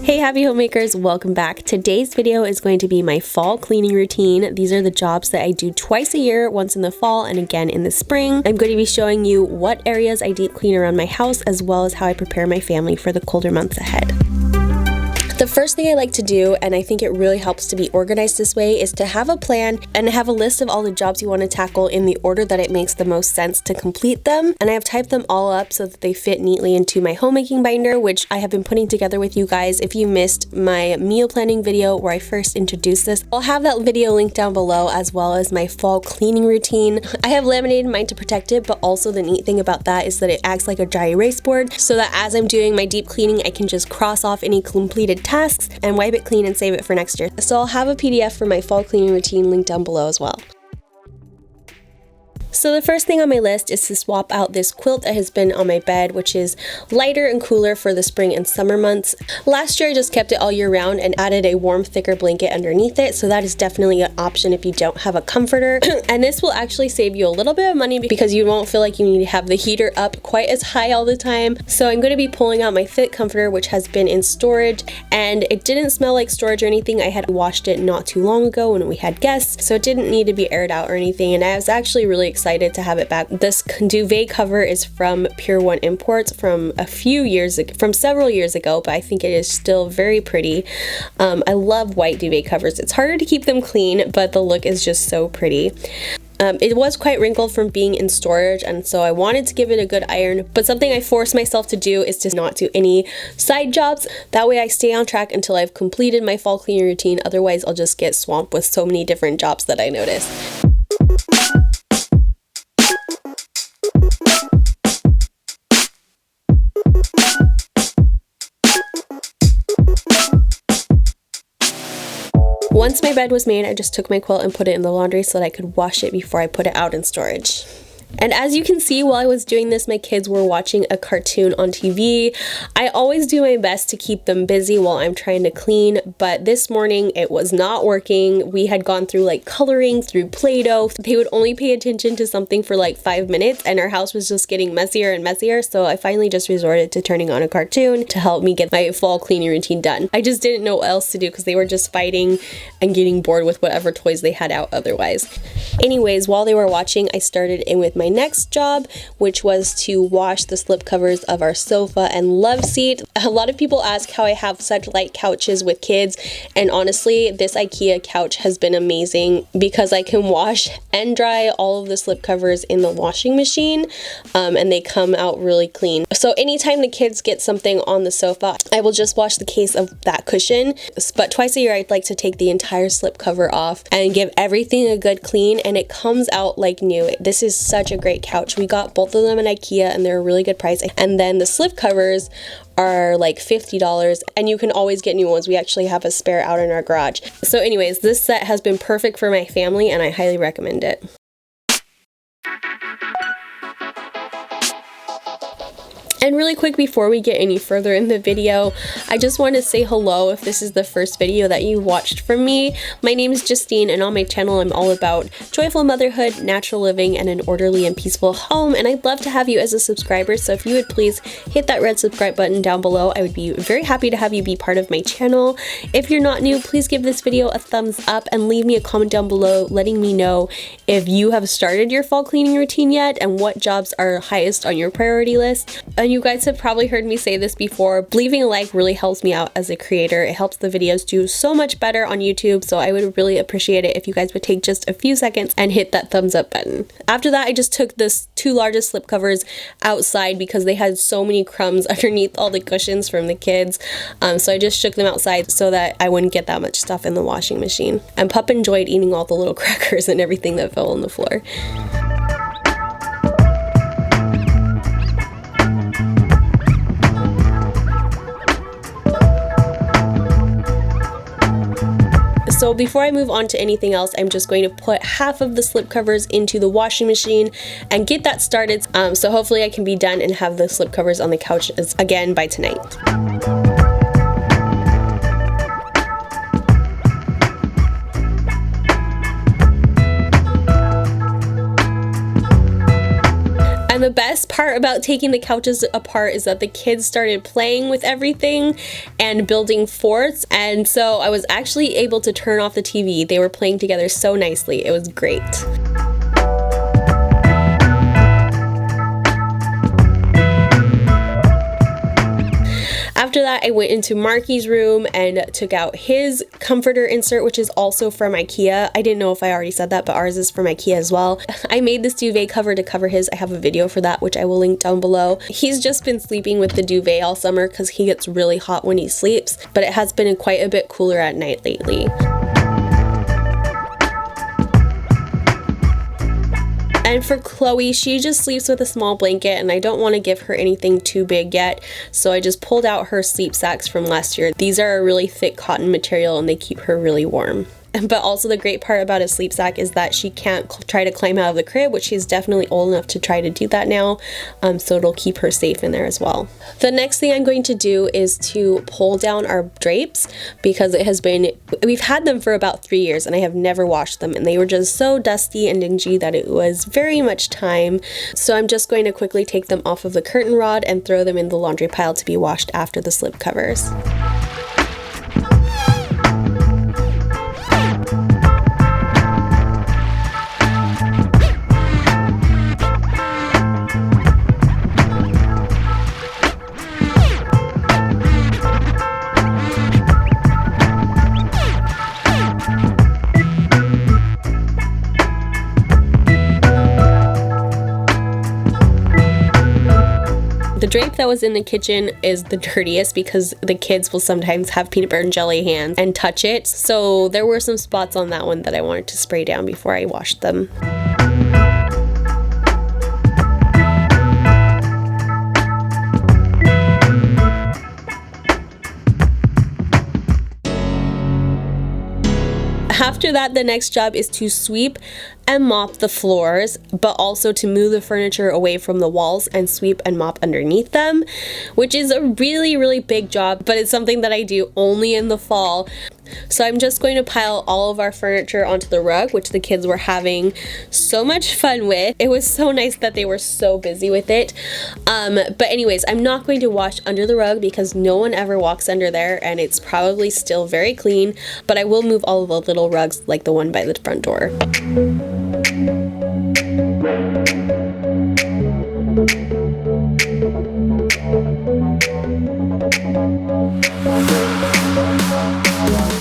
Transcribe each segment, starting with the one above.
Hey happy homemakers, welcome back. Today's video is going to be my fall cleaning routine. These are the jobs that I do twice a year, once in the fall and again in the spring. I'm going to be showing you what areas I deep clean around my house, as well as how I prepare my family for the colder months ahead. The first thing I like to do, and I think it really helps to be organized this way, is to have a plan and have a list of all the jobs you want to tackle in the order that it makes the most sense to complete them. And I have typed them all up so that they fit neatly into my homemaking binder, which I have been putting together with you guys. If you missed my meal planning video where I first introduced this, I'll have that video linked down below, as well as my fall cleaning routine. I have laminated mine to protect it, but also the neat thing about that is that it acts like a dry erase board, so that as I'm doing my deep cleaning, I can just cross off any completed tasks and wipe it clean and save it for next year. So I'll have a PDF for my fall cleaning routine linked down below as well. So the first thing on my list is to swap out this quilt that has been on my bed, which is lighter and cooler for the spring and summer months. Last year I just kept it all year round and added a warm, thicker blanket underneath it, so that is definitely an option if you don't have a comforter. And this will actually save you a little bit of money because you won't feel like you need to have the heater up quite as high all the time. So I'm going to be pulling out my Fit comforter, which has been in storage, and it didn't smell like storage or anything. I had washed it not too long ago when we had guests, so it didn't need to be aired out or anything, and I was actually really excited to have it back. This duvet cover is from Pure One Imports from several years ago, but I think it is still very pretty. I love white duvet covers. It's harder to keep them clean, but the look is just so pretty. It was quite wrinkled from being in storage, and so I wanted to give it a good iron, but something I forced myself to do is to not do any side jobs. That way I stay on track until I've completed my fall cleaning routine. Otherwise I'll just get swamped with so many different jobs that I notice. Once my bed was made, I just took my quilt and put it in the laundry so that I could wash it before I put it out in storage. And as you can see, while I was doing this, my kids were watching a cartoon on TV. I always do my best to keep them busy while I'm trying to clean, but this morning it was not working. We had gone through like coloring, through Play-Doh. They would only pay attention to something for like 5 minutes, and our house was just getting messier and messier, so I finally just resorted to turning on a cartoon to help me get my fall cleaning routine done. I just didn't know what else to do because they were just fighting and getting bored with whatever toys they had out otherwise. Anyways, while they were watching, I started in with my next job, which was to wash the slip covers of our sofa and love seat. A lot of people ask how I have such light couches with kids, and honestly, this IKEA couch has been amazing because I can wash and dry all of the slip covers in the washing machine, and they come out really clean. So anytime the kids get something on the sofa, I will just wash the case of that cushion, but twice a year I'd like to take the entire slip cover off and give everything a good clean, and it comes out like new. This is such a great couch. We got both of them at IKEA and they're a really good price. And then the slip covers are like $50, and you can always get new ones. We actually have a spare out in our garage. So anyways, this set has been perfect for my family and I highly recommend it. And really quick before we get any further in the video, I just want to say hello if this is the first video that you watched from me. My name is Justine, and on my channel I'm all about joyful motherhood, natural living, and an orderly and peaceful home, and I'd love to have you as a subscriber, so if you would please hit that red subscribe button down below. I would be very happy to have you be part of my channel. If you're not new, please give this video a thumbs up and leave me a comment down below letting me know if you have started your fall cleaning routine yet and what jobs are highest on your priority list. And you guys have probably heard me say this before, leaving a like really helps me out as a creator. It helps the videos do so much better on YouTube, so I would really appreciate it if you guys would take just a few seconds and hit that thumbs up button. After that, I just took the two largest slip covers outside because they had so many crumbs underneath all the cushions from the kids, so I just shook them outside so that I wouldn't get that much stuff in the washing machine. And Pup enjoyed eating all the little crackers and everything that fell on the floor. So before I move on to anything else, I'm just going to put half of the slip covers into the washing machine and get that started. So hopefully I can be done and have the slip covers on the couch again by tonight. And the best part about taking the couches apart is that the kids started playing with everything and building forts, and so I was actually able to turn off the TV. They were playing together so nicely. It was great. After that, I went into Marky's room and took out his comforter insert, which is also from IKEA. I didn't know if I already said that, but ours is from IKEA as well. I made this duvet cover to cover his. I have a video for that, which I will link down below. He's just been sleeping with the duvet all summer because he gets really hot when he sleeps, but it has been quite a bit cooler at night lately. And for Chloe, she just sleeps with a small blanket, and I don't want to give her anything too big yet, so I just pulled out her sleep sacks from last year. These are a really thick cotton material and they keep her really warm. But also the great part about a sleep sack is that she can't try to climb out of the crib, which she's definitely old enough to try to do that now, so it'll keep her safe in there as well. The next thing I'm going to do is to pull down our drapes, because we've had them for about 3 years and I have never washed them, and they were just so dusty and dingy that it was very much time. So I'm just going to quickly take them off of the curtain rod and throw them in the laundry pile to be washed after the slip covers. The drape that was in the kitchen is the dirtiest because the kids will sometimes have peanut butter and jelly hands and touch it. So there were some spots on that one that I wanted to spray down before I washed them. After that, the next job is to sweep and mop the floors, but also to move the furniture away from the walls and sweep and mop underneath them, which is a really, really big job, but it's something that I do only in the fall. So I'm just going to pile all of our furniture onto the rug, which the kids were having so much fun with. It was so nice that they were so busy with it. But anyways, I'm not going to wash under the rug because no one ever walks under there and it's probably still very clean, but I will move all of the little rugs like the one by the front door.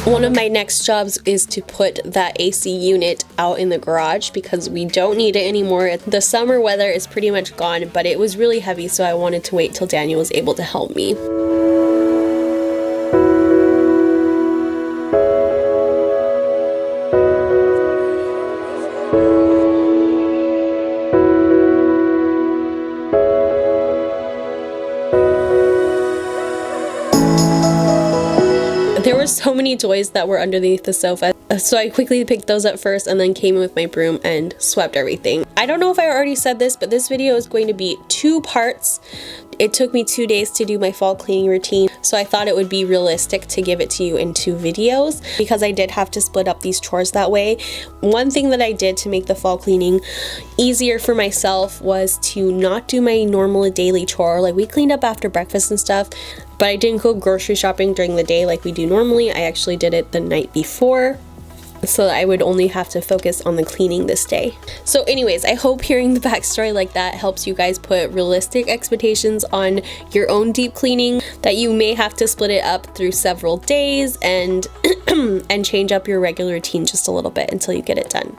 One of my next jobs is to put that AC unit out in the garage because we don't need it anymore. The summer weather is pretty much gone, but it was really heavy, so I wanted to wait till Daniel was able to help me. There were so many toys that were underneath the sofa, so I quickly picked those up first and then came in with my broom and swept everything. I don't know if I already said this, but this video is going to be 2 parts. It took me 2 days to do my fall cleaning routine, so I thought it would be realistic to give it to you in 2 videos because I did have to split up these chores that way. One thing that I did to make the fall cleaning easier for myself was to not do my normal daily chore. Like, we cleaned up after breakfast and stuff, but I didn't go grocery shopping during the day like we do normally. I actually did it the night before, so that I would only have to focus on the cleaning this day. So anyways, I hope hearing the backstory like that helps you guys put realistic expectations on your own deep cleaning, that you may have to split it up through several days and and change up your regular routine just a little bit until you get it done.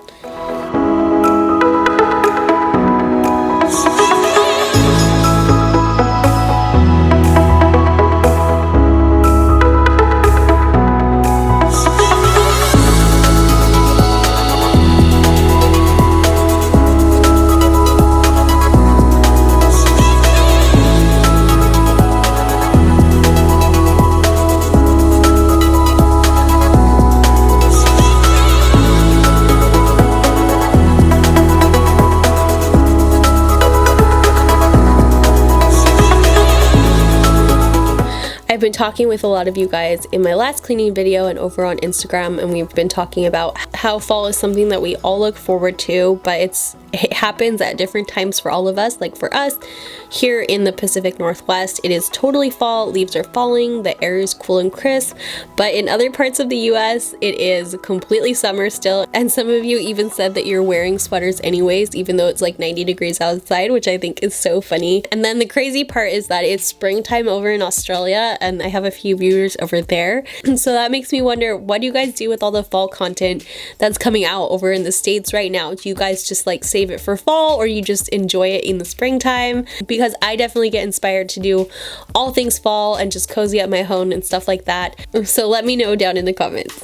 I've been talking with a lot of you guys in my last cleaning video and over on Instagram, and we've been talking about how fall is something that we all look forward to, but it happens at different times for all of us. Like for us here in the Pacific Northwest, it is totally fall, leaves are falling, the air is cool and crisp, but in other parts of the US it is completely summer still, and some of you even said that you're wearing sweaters anyways even though it's like 90 degrees outside, which I think is so funny. And then the crazy part is that it's springtime over in Australia, and I have a few viewers over there, and so that makes me wonder, what do you guys do with all the fall content that's coming out over in the States right now? Do you guys just like save it for fall, or you just enjoy it in the springtime? Because I definitely get inspired to do all things fall and just cozy up my home and stuff like that. So let me know down in the comments.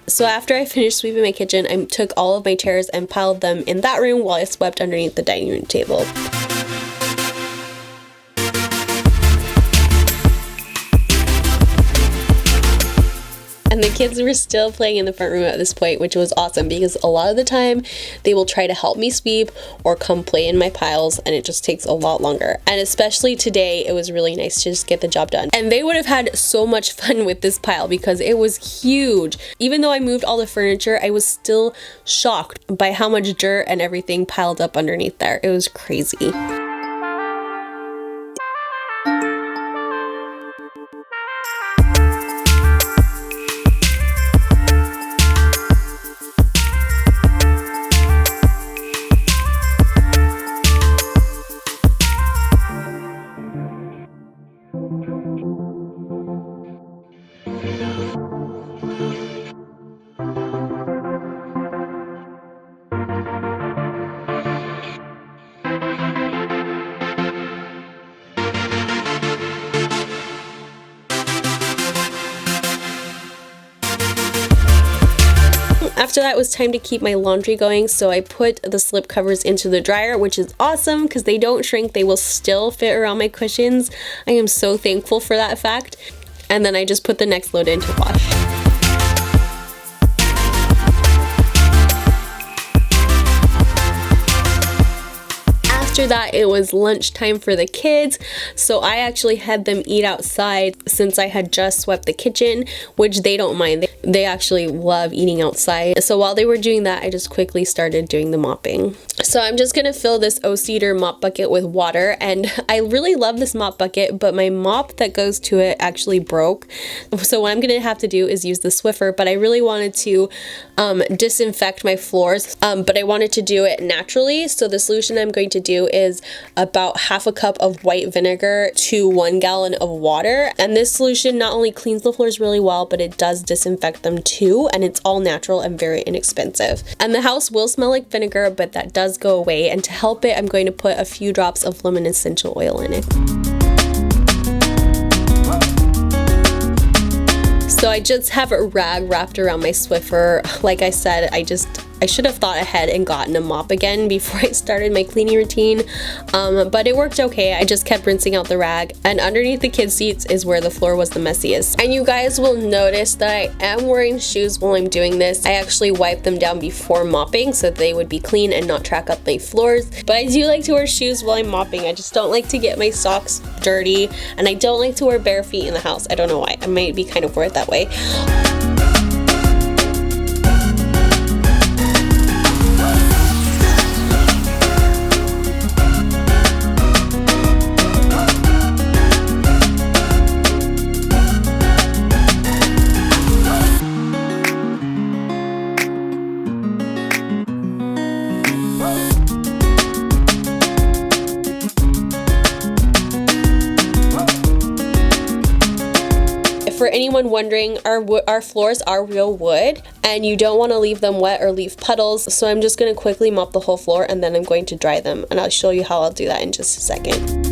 So after I finished sweeping my kitchen, I took all of my chairs and piled them in that room while I swept underneath the dining room table. And the kids were still playing in the front room at this point, which was awesome because a lot of the time they will try to help me sweep or come play in my piles, and it just takes a lot longer. And especially today, it was really nice to just get the job done. And they would have had so much fun with this pile because it was huge. Even though I moved all the furniture, I was still shocked by how much dirt and everything piled up underneath there. It was crazy. After that, it was time to keep my laundry going, so I put the slip covers into the dryer, which is awesome because they don't shrink. They will still fit around my cushions. I am so thankful for that fact. And then I just put the next load in to wash. After that, it was lunchtime for the kids, so I actually had them eat outside since I had just swept the kitchen, which they don't mind. They actually love eating outside. So while they were doing that, I just quickly started doing the mopping. So I'm just gonna fill this O-Cedar mop bucket with water, and I really love this mop bucket, but my mop that goes to it actually broke. So what I'm gonna have to do is use the Swiffer, but I really wanted to disinfect my floors, but I wanted to do it naturally. So the solution I'm going to do is about half a cup of white vinegar to 1 gallon of water. And this solution not only cleans the floors really well, but it does disinfect them too. And it's all natural and very inexpensive. And the house will smell like vinegar, but that does go away. And to help it, I'm going to put a few drops of lemon essential oil in it. So I just have a rag wrapped around my Swiffer. Like I said, I should have thought ahead and gotten a mop again before I started my cleaning routine, but it worked okay. I just kept rinsing out the rag, and underneath the kids' seats is where the floor was the messiest. And you guys will notice that I am wearing shoes while I'm doing this. I actually wiped them down before mopping so they would be clean and not track up my floors. But I do like to wear shoes while I'm mopping. I just don't like to get my socks dirty, and I don't like to wear bare feet in the house. I don't know why. I might be kind of weird that way. For anyone wondering, our floors are real wood, and you don't want to leave them wet or leave puddles, so I'm just going to quickly mop the whole floor and then I'm going to dry them, and I'll show you how I'll do that in just a second.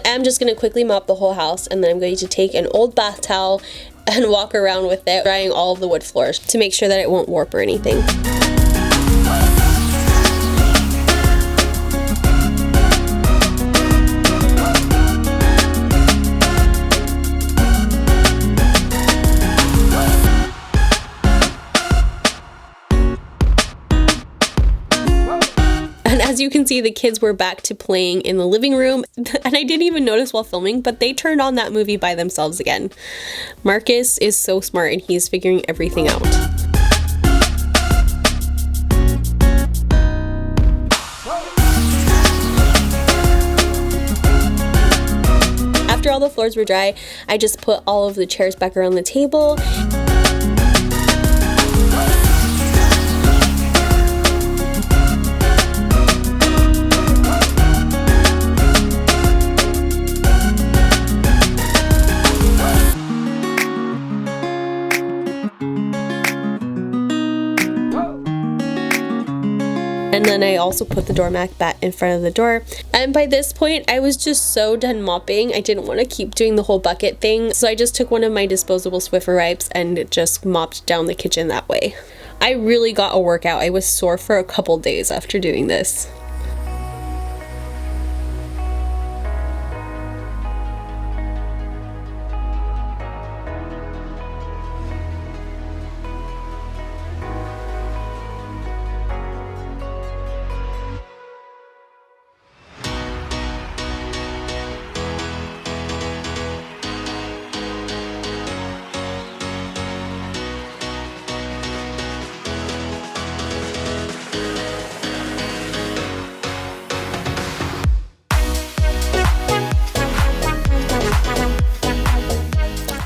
am just going to quickly mop the whole house, and then I'm going to take an old bath towel and walk around with it, drying all of the wood floors to make sure that it won't warp or anything. As you can see, the kids were back to playing in the living room, and I didn't even notice while filming, but they turned on that movie by themselves again. Marcus is so smart and he's figuring everything out. After all the floors were dry, I just put all of the chairs back around the table. And then I also put the doormat back in front of the door. And by this point, I was just so done mopping. I didn't want to keep doing the whole bucket thing. So I just took one of my disposable Swiffer wipes and just mopped down the kitchen that way. I really got a workout. I was sore for a couple days after doing this.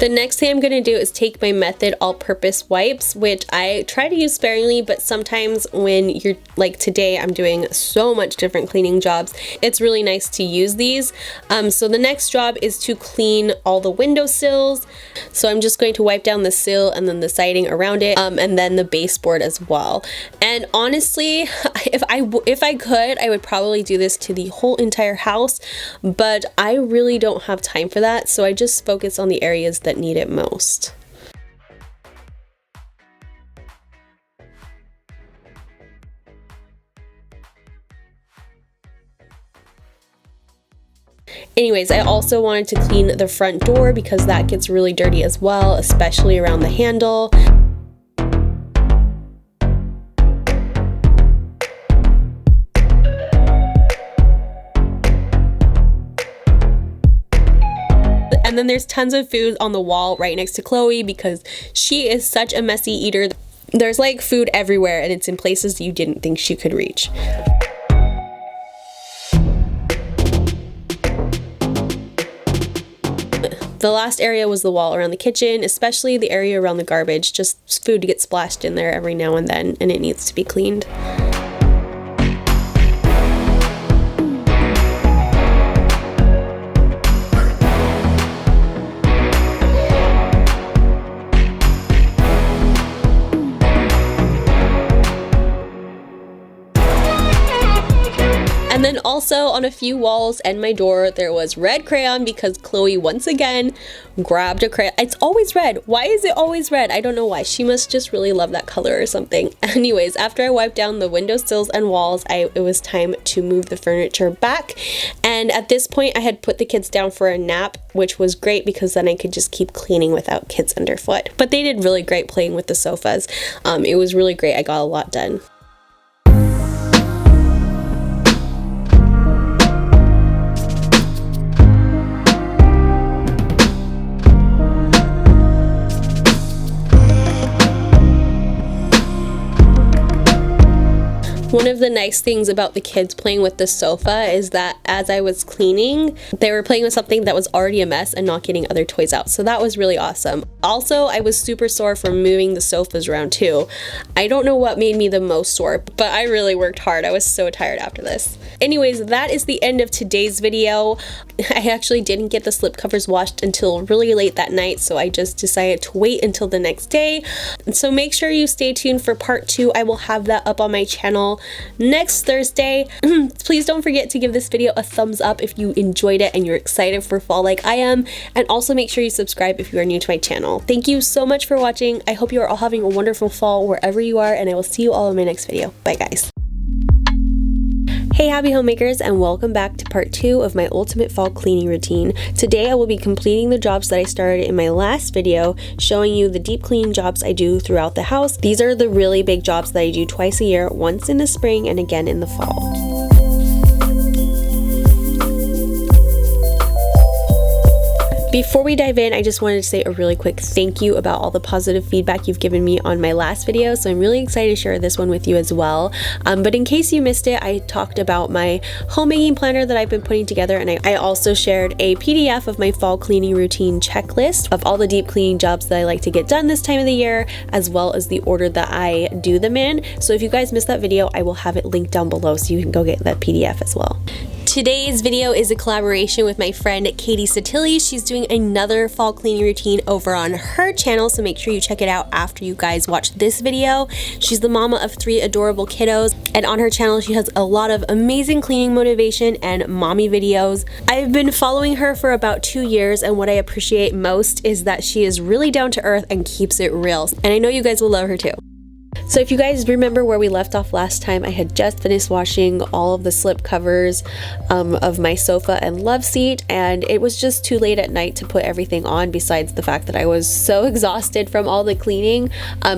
The next thing I'm going to do is take my Method all-purpose wipes, which I try to use sparingly, but sometimes when you're like today, I'm doing so much different cleaning jobs, it's really nice to use these. So the next job is to clean all the windowsills. So I'm just going to wipe down the sill and then the siding around it, and then the baseboard as well. And honestly, if I could, I would probably do this to the whole entire house, but I really don't have time for that, so I just focus on the areas that need it most. Anyways, I also wanted to clean the front door because that gets really dirty as well, especially around the handle. And then there's tons of food on the wall right next to Chloe because she is such a messy eater. There's like food everywhere and it's in places you didn't think she could reach. The last area was the wall around the kitchen, especially the area around the garbage. Just food gets splashed in there every now and then and it needs to be cleaned. And then also on a few walls and my door, there was red crayon because Chloe once again grabbed a crayon. It's always red. Why is it always red? I don't know why. She must just really love that color or something. Anyways, after I wiped down the windowsills and walls, it was time to move the furniture back. And at this point, I had put the kids down for a nap, which was great because then I could just keep cleaning without kids underfoot. But they did really great playing with the sofas. It was really great. I got a lot done. One of the nice things about the kids playing with the sofa is that as I was cleaning, they were playing with something that was already a mess and not getting other toys out. So that was really awesome. Also, I was super sore from moving the sofas around too. I don't know what made me the most sore, but I really worked hard. I was so tired after this. Anyways, that is the end of today's video. I actually didn't get the slipcovers washed until really late that night, so I just decided to wait until the next day. So make sure you stay tuned for part 2. I will have that up on my channel next Thursday. Please don't forget to give this video a thumbs up if you enjoyed it and you're excited for fall like I am, and also make sure you subscribe if you are new to my channel. Thank you so much for watching. I hope you are all having a wonderful fall wherever you are, and I will see you all in my next video. Bye guys. Hey happy homemakers, and welcome back to part 2 of my ultimate fall cleaning routine. Today I will be completing the jobs that I started in my last video, showing you the deep cleaning jobs I do throughout the house. These are the really big jobs that I do twice a year, once in the spring and again in the fall. Before we dive in, I just wanted to say a really quick thank you about all the positive feedback you've given me on my last video, so I'm really excited to share this one with you as well. But in case you missed it, I talked about my homemaking planner that I've been putting together, and I also shared a PDF of my fall cleaning routine checklist of all the deep cleaning jobs that I like to get done this time of the year, as well as the order that I do them in. So if you guys missed that video, I will have it linked down below so you can go get that PDF as well. Today's video is a collaboration with my friend Katie Satilli. She's doing another fall cleaning routine over on her channel, so make sure you check it out after you guys watch this video. She's the mama of 3 adorable kiddos, and on her channel she has a lot of amazing cleaning motivation and mommy videos. I've been following her for about 2 years, and what I appreciate most is that she is really down to earth and keeps it real, and I know you guys will love her too. So if you guys remember where we left off last time, I had just finished washing all of the slip covers of my sofa and love seat, and it was just too late at night to put everything on, besides the fact that I was so exhausted from all the cleaning.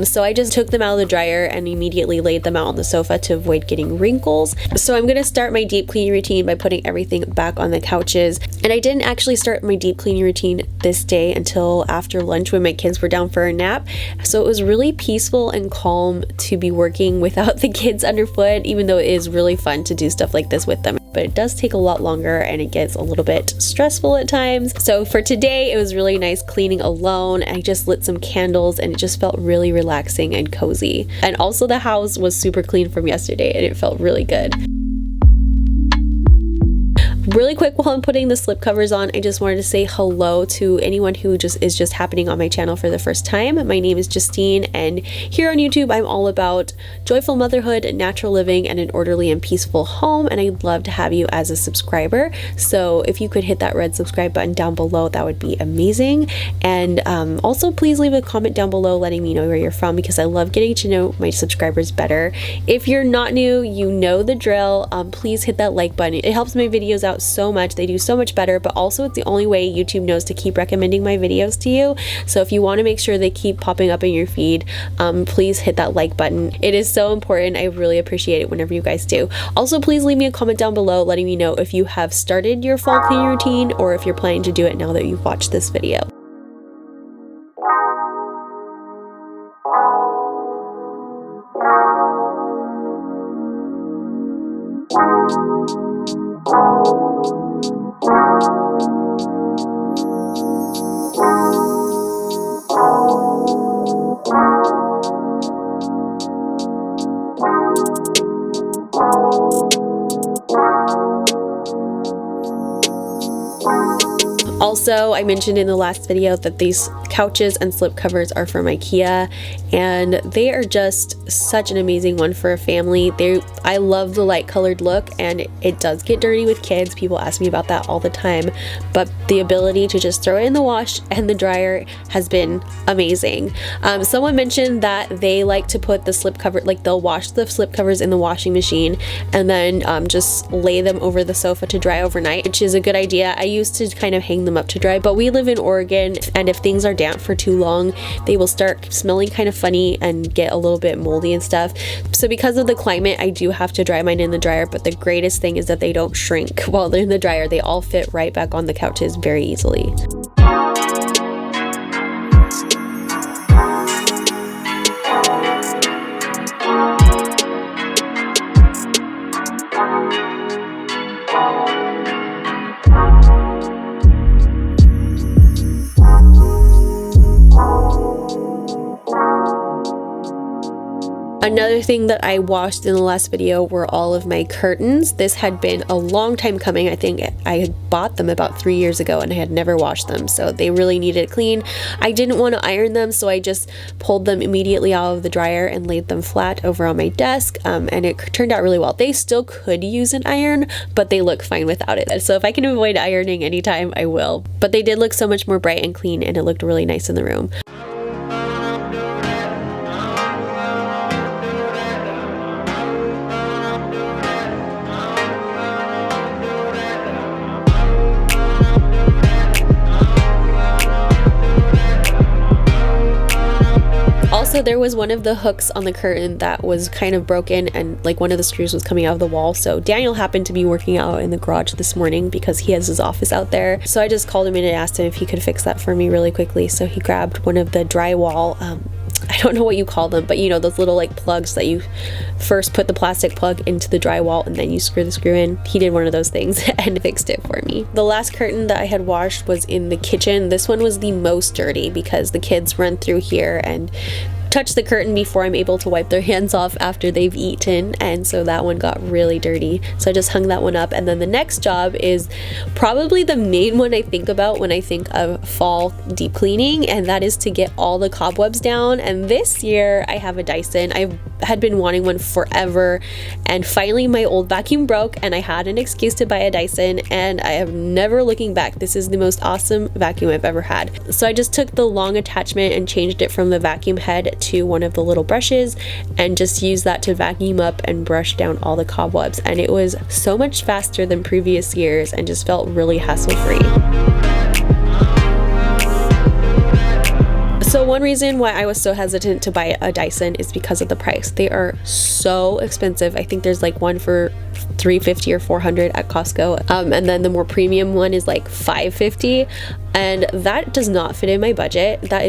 So I just took them out of the dryer and immediately laid them out on the sofa to avoid getting wrinkles. So I'm going to start my deep cleaning routine by putting everything back on the couches. And I didn't actually start my deep cleaning routine this day until after lunch when my kids were down for a nap. So it was really peaceful and calm to be working without the kids underfoot, even though it is really fun to do stuff like this with them. But it does take a lot longer and it gets a little bit stressful at times. So for today, it was really nice cleaning alone. I just lit some candles and it just felt really relaxing and cozy. And also the house was super clean from yesterday and it felt really good. Really quick, while I'm putting the slip covers on, I just wanted to say hello to anyone who is just happening on my channel for the first time. My name is Justine, and here on YouTube I'm all about joyful motherhood, natural living, and an orderly and peaceful home, and I'd love to have you as a subscriber. So if you could hit that red subscribe button down below, that would be amazing. And also please leave a comment down below letting me know where you're from, because I love getting to know my subscribers better. If you're not new, you know the drill. Please hit that like button. It helps my videos out so much. They do so much better, but also it's the only way YouTube knows to keep recommending my videos to you. So if you want to make sure they keep popping up in your feed, please hit that like button. It is so important. I really appreciate it whenever you guys do. Also, please leave me a comment down below letting me know if you have started your fall cleaning routine or if you're planning to do it now that you've watched this video. Also, I mentioned in the last video that these couches and slip covers are from IKEA, and they are just such an amazing one for a family. I love the light colored look, and it does get dirty with kids. People ask me about that all the time, but the ability to just throw it in the wash and the dryer has been amazing. Someone mentioned that they like to put the slip cover, like they'll wash the slip covers in the washing machine and then just lay them over the sofa to dry overnight, which is a good idea. I used to kind of hang them up to dry, but we live in Oregon, and if things are damp for too long, they will start smelling kind of funny and get a little bit moldy and stuff. So because of the climate, I do have to dry mine in the dryer, but the greatest thing is that they don't shrink while they're in the dryer. They all fit right back on the couches very easily. Another thing that I washed in the last video were all of my curtains. This had been a long time coming. I think I had bought them about 3 years ago and I had never washed them, so they really needed clean. I didn't want to iron them, so I just pulled them immediately out of the dryer and laid them flat over on my desk, and it turned out really well. They still could use an iron, but they look fine without it. So if I can avoid ironing anytime, I will. But they did look so much more bright and clean, and it looked really nice in the room. Also, there was one of the hooks on the curtain that was kind of broken, and like one of the screws was coming out of the wall. So Daniel happened to be working out in the garage this morning because he has his office out there. So I just called him in and asked him if he could fix that for me really quickly. So he grabbed one of the drywall, I don't know what you call them, but you know, those little like plugs that you first put the plastic plug into the drywall and then you screw the screw in. He did one of those things and fixed it for me. The last curtain that I had washed was in the kitchen. This one was the most dirty because the kids run through here and touch the curtain before I'm able to wipe their hands off after they've eaten, and so that one got really dirty. So I just hung that one up, and then the next job is probably the main one I think about when I think of fall deep cleaning, and that is to get all the cobwebs down. And this year I have a Dyson. I had been wanting one forever, and finally my old vacuum broke and I had an excuse to buy a Dyson, and I have never looking back. This is the most awesome vacuum I've ever had. So I just took the long attachment and changed it from the vacuum head to one of the little brushes and just used that to vacuum up and brush down all the cobwebs, and it was so much faster than previous years and just felt really hassle-free. So one reason why I was so hesitant to buy a Dyson is because of the price. They are so expensive. I think there's like one for $350 or $400 at Costco, and then the more premium one is like $550, and that does not fit in my budget. That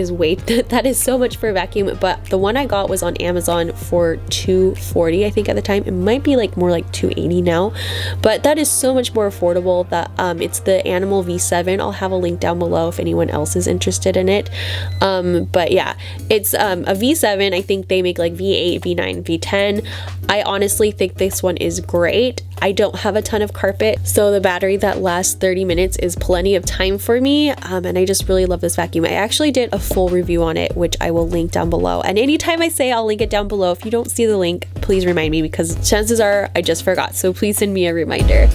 is so much for a vacuum. But the one I got was on Amazon for $240, I think at the time. It might be like more like $280 now, but that is so much more affordable. That it's the Animal V7. I'll have a link down below if anyone else is interested in it. But yeah, it's a V7. I think they make like V8, V9, V10. I honestly think this one is great. I don't have a ton of carpet, so the battery that lasts 30 minutes is plenty of time for me, and I just really love this vacuum. I actually did a full review on it, which I will link down below, and anytime I say I'll link it down below, if you don't see the link, please remind me, because chances are I just forgot, so please send me a reminder.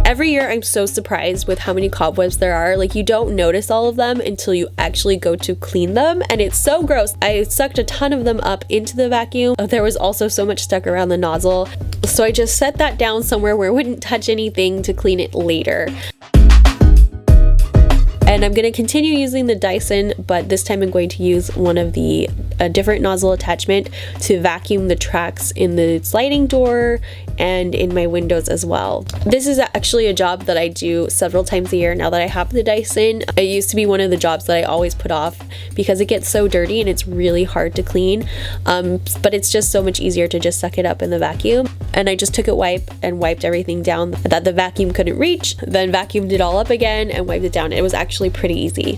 Every year I'm so surprised with how many cobwebs there are. Like, you don't notice all of them until you actually go to clean them, and it's so gross. I sucked a ton of them up into the vacuum. There was also so much stuck around the nozzle, so I just set that down somewhere where it wouldn't touch anything to clean it later. And I'm going to continue using the Dyson, but this time I'm going to use one of the different nozzle attachment to vacuum the tracks in the sliding door and in my windows as well. This is actually a job that I do several times a year now that I have the Dyson. It used to be one of the jobs that I always put off because it gets so dirty and it's really hard to clean, but it's just so much easier to just suck it up in the vacuum. And I just took a wipe and wiped everything down that the vacuum couldn't reach, then vacuumed it all up again and wiped it down. It was actually pretty easy.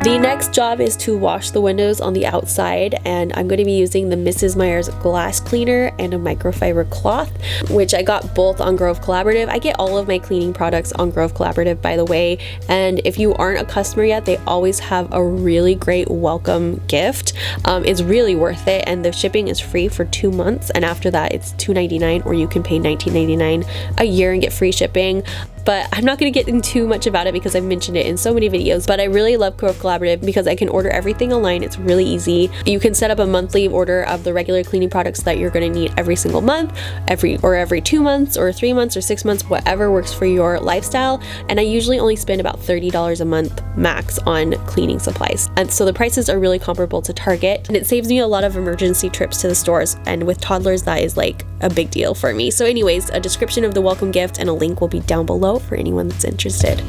The next job is to wash the windows on the outside, and I'm going to be using the Mrs. Meyer's glass cleaner and a microfiber cloth, which I got both on Grove Collaborative. I get all of my cleaning products on Grove Collaborative, by the way, and if you aren't a customer yet, they always have a really great welcome gift. It's really worth it, and the shipping is free for 2 months, and after that it's $2.99, or you can pay $19.99 a year and get free shipping. but I'm not going to get into too much about it because I've mentioned it in so many videos. But I really love Grove Collaborative because I can order everything online. It's really easy. You can set up a monthly order of the regular cleaning products that you're going to need every single month, every 2 months or 3 months or 6 months, whatever works for your lifestyle. And I usually only spend about $30 a month max on cleaning supplies. And so the prices are really comparable to Target, and it saves me a lot of emergency trips to the stores. And with toddlers, that is like a big deal for me. So anyways, a description of the welcome gift and a link will be down below for anyone that's interested.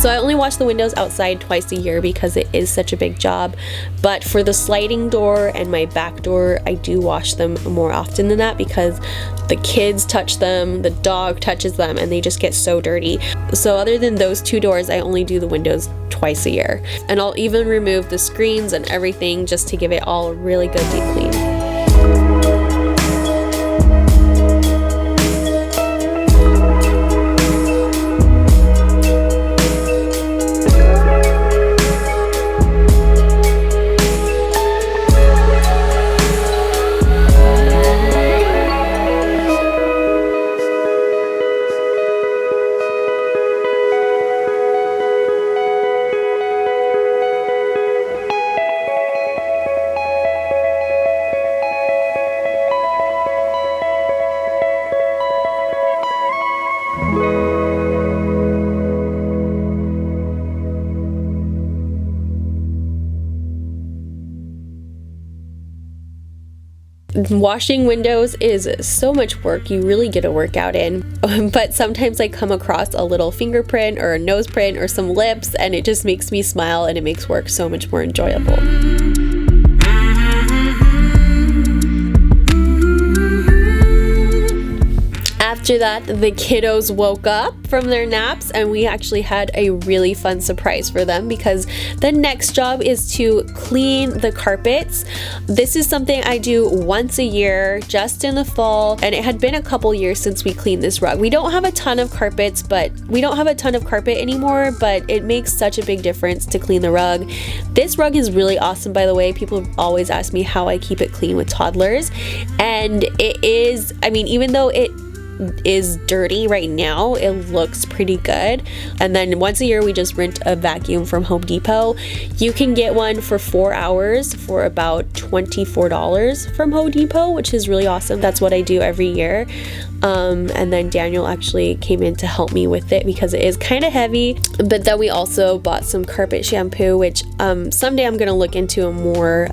So I only wash the windows outside twice a year because it is such a big job. But for the sliding door and my back door, I do wash them more often than that because the kids touch them, the dog touches them, and they just get so dirty. So other than those 2 doors, I only do the windows twice a year. And I'll even remove the screens and everything just to give it all a really good deep clean. Washing windows is so much work. You really get a workout in. But sometimes I come across a little fingerprint or a nose print or some lips, and it just makes me smile, and it makes work so much more enjoyable. After that, the kiddos woke up from their naps, and we actually had a really fun surprise for them because the next job is to clean the carpets. This is something I do once a year, just in the fall, and it had been a couple years since we cleaned this rug. We don't have a ton of carpet anymore, but it makes such a big difference to clean the rug. This rug is really awesome, by the way. People have always asked me how I keep it clean with toddlers, and it is, I mean, even though it is dirty right now, it looks pretty good. And then once a year we just rent a vacuum from Home Depot. You can get one for 4 hours for about $24 from Home Depot, which is really awesome. That's what I do every year. And then Daniel actually came in to help me with it because it is kind of heavy. But then we also bought some carpet shampoo, which someday I'm going to look into a more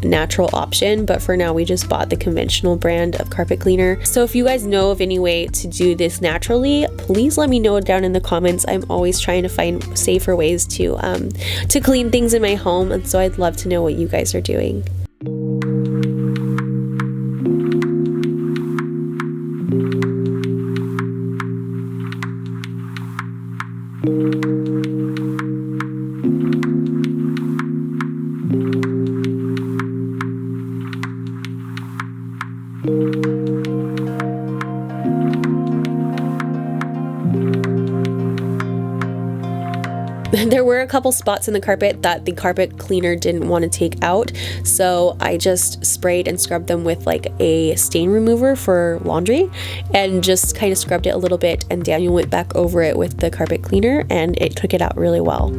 natural option. But for now, we just bought the conventional brand of carpet cleaner. So if you guys know of any way to do this naturally, please let me know down in the comments. I'm always trying to find safer ways to clean things in my home. And so I'd love to know what you guys are doing. There were a couple spots in the carpet that the carpet cleaner didn't want to take out, so I just sprayed and scrubbed them with like a stain remover for laundry and just kind of scrubbed it a little bit, and Daniel went back over it with the carpet cleaner and it took it out really well.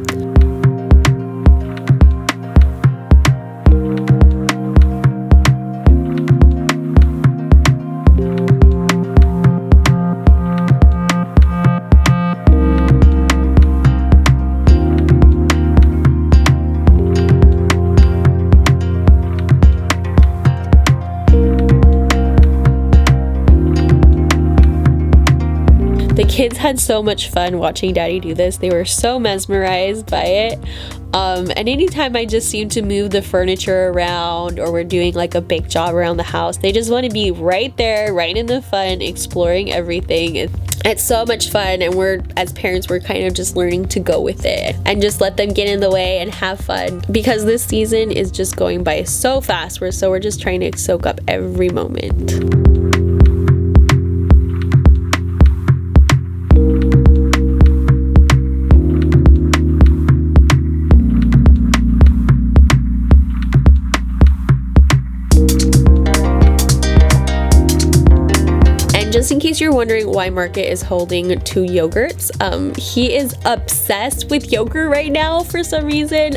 The kids had so much fun watching Daddy do this. They were so mesmerized by it. And anytime I just seem to move the furniture around or we're doing like a big job around the house, they just want to be right there, right in the fun, exploring everything. It's so much fun, and as parents, we're kind of just learning to go with it and just let them get in the way and have fun, because this season is just going by so fast. We're just trying to soak up every moment. you're wondering why Market is holding 2 yogurts, he is obsessed with yogurt right now for some reason.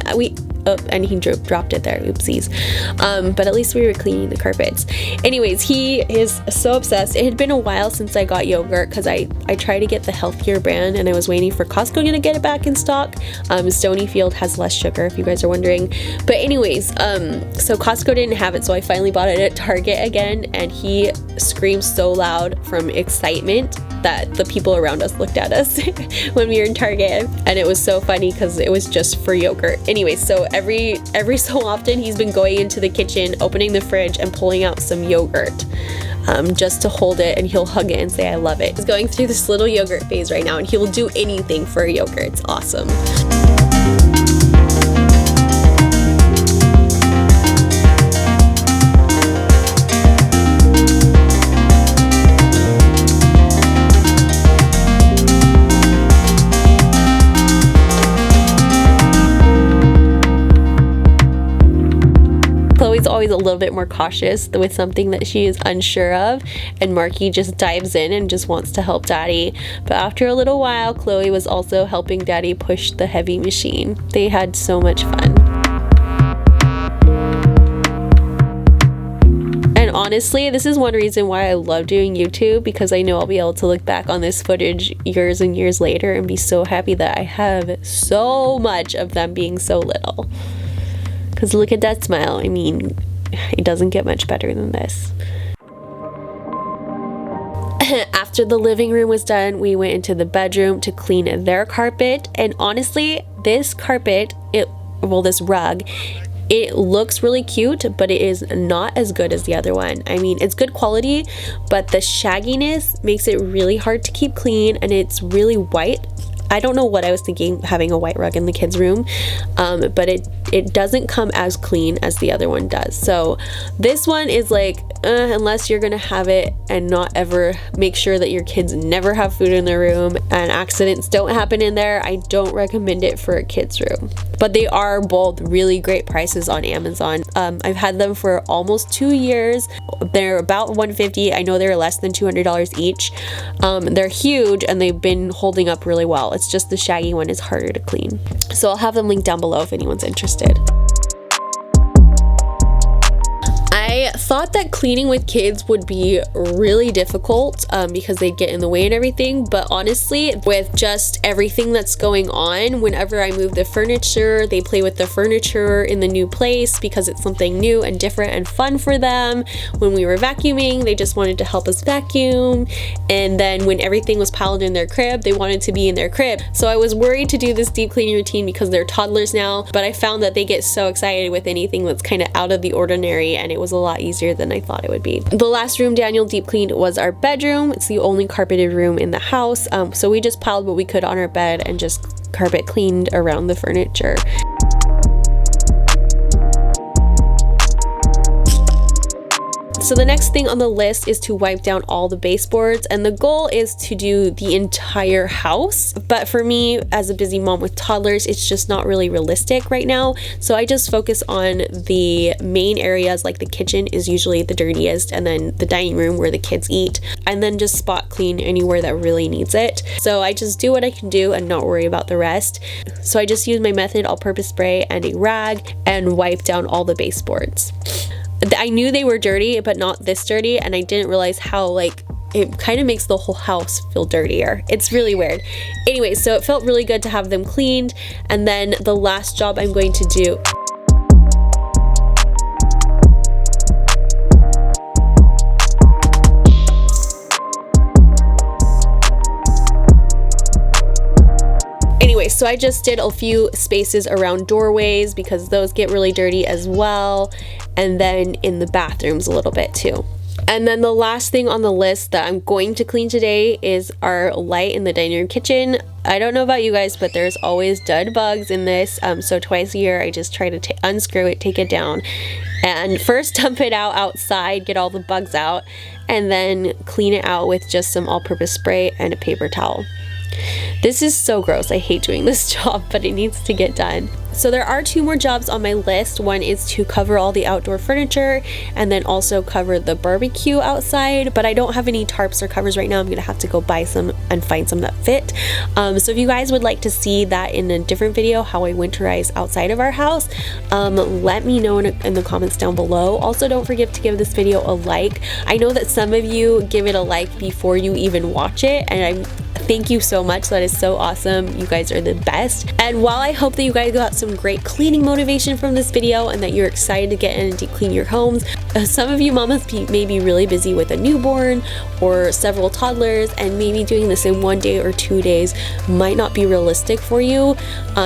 And he dropped it there, oopsies. But at least we were cleaning the carpets. Anyways, he is so obsessed. It had been a while since I got yogurt because I tried to get the healthier brand and I was waiting for Costco to get it back in stock. Stonyfield has less sugar, if you guys are wondering. But anyways, so Costco didn't have it, so I finally bought it at Target again, and he screamed so loud from excitement that the people around us looked at us when we were in Target, and it was so funny because it was just for yogurt. Anyway, so every so often he's been going into the kitchen, opening the fridge and pulling out some yogurt just to hold it, and he'll hug it and say I love it. He's going through this little yogurt phase right now, and he will do anything for a yogurt. It's awesome. Chloe's always a little bit more cautious with something that she is unsure of, and Marky just dives in and just wants to help Daddy. But after a little while, Chloe was also helping Daddy push the heavy machine. They had so much fun. And honestly, this is one reason why I love doing YouTube, because I know I'll be able to look back on this footage years and years later and be so happy that I have so much of them being so little. Because look at that smile. I mean, it doesn't get much better than this. After the living room was done, we went into the bedroom to clean their carpet. And honestly, this carpet, this rug, it looks really cute, but it is not as good as the other one. I mean, it's good quality, but the shagginess makes it really hard to keep clean, and it's really white. I don't know what I was thinking having a white rug in the kids' room, but it doesn't come as clean as the other one does. So this one is like, unless you're gonna have it and not ever make sure that your kids never have food in their room and accidents don't happen in there, I don't recommend it for a kid's room. But they are both really great prices on Amazon. I've had them for almost 2 years. They're about $150. I know they're less than $200 each. They're huge and they've been holding up really well. It's just the shaggy one is harder to clean. So I'll have them linked down below if anyone's interested. I thought that cleaning with kids would be really difficult because they'd get in the way and everything, but honestly, with just everything that's going on, whenever I move the furniture, they play with the furniture in the new place because it's something new and different and fun for them. When we were vacuuming, they just wanted to help us vacuum, and then when everything was piled in their crib, they wanted to be in their crib. So I was worried to do this deep cleaning routine because they're toddlers now, but I found that they get so excited with anything that's kind of out of the ordinary, and it was a lot easier than I thought it would be. The last room Daniel deep cleaned was our bedroom. It's the only carpeted room in the house, so we just piled what we could on our bed and just carpet cleaned around the furniture. So the next thing on the list is to wipe down all the baseboards, and the goal is to do the entire house. But for me, as a busy mom with toddlers, it's just not really realistic right now. So I just focus on the main areas, like the kitchen is usually the dirtiest, and then the dining room where the kids eat, and then just spot clean anywhere that really needs it. So I just do what I can do and not worry about the rest. So I just use my method all-purpose spray and a rag and wipe down all the baseboards. I knew they were dirty, but not this dirty, and I didn't realize how it kind of makes the whole house feel dirtier. It's really weird. Anyway, so it felt really good to have them cleaned, and then the last job I'm going to do so I just did a few spaces around doorways because those get really dirty as well, and then in the bathrooms a little bit too. And then the last thing on the list that I'm going to clean today is our light in the dining room kitchen. I don't know about you guys, but there's always dead bugs in this, so twice a year I just try to unscrew it, take it down, and first dump it out outside, get all the bugs out, and then clean it out with just some all-purpose spray and a paper towel. This is so gross. I hate doing this job, but it needs to get done. So there are 2 more jobs on my list. One is to cover all the outdoor furniture and then also cover the barbecue outside, but I don't have any tarps or covers right now. I'm gonna have to go buy some and find some that fit. So if you guys would like to see that in a different video, how I winterize outside of our house, let me know in the comments down below. Also, don't forget to give this video a like. I know that some of you give it a like before you even watch it, and thank you so much. That is so awesome. You guys are the best. And while I hope that you guys got some great cleaning motivation from this video and that you're excited to get in and deep clean your homes, some of you mamas may be really busy with a newborn or several toddlers, and maybe doing this in 1 day or 2 days might not be realistic for you.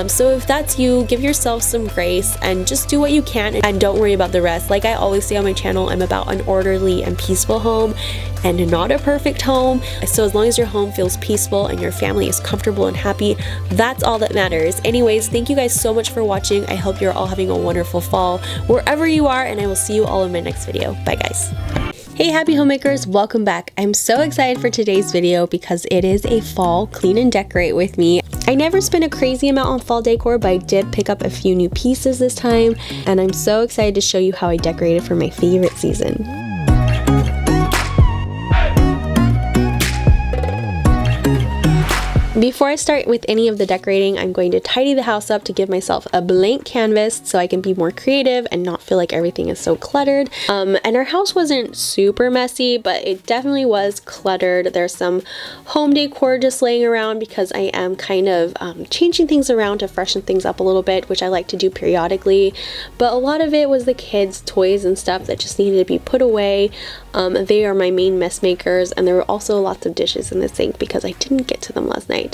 So if that's you, give yourself some grace and just do what you can and don't worry about the rest. Like I always say on my channel, I'm about an orderly and peaceful home and not a perfect home. So as long as your home feels peaceful and your family is comfortable and happy, that's all that matters. Anyways, thank you guys so much for watching. I hope you're all having a wonderful fall wherever you are, and I will see you all in my next video. Bye guys. Hey happy homemakers, welcome back. I'm so excited for today's video because it is a fall clean and decorate with me. I never spent a crazy amount on fall decor, but I did pick up a few new pieces this time, and I'm so excited to show you how I decorated for my favorite season. Before I start with any of the decorating, I'm going to tidy the house up to give myself a blank canvas so I can be more creative and not feel like everything is so cluttered. And our house wasn't super messy, but it definitely was cluttered. There's some home decor just laying around because I am kind of changing things around to freshen things up a little bit, which I like to do periodically. But a lot of it was the kids' toys and stuff that just needed to be put away. They are my main mess makers, and there were also lots of dishes in the sink because I didn't get to them last night.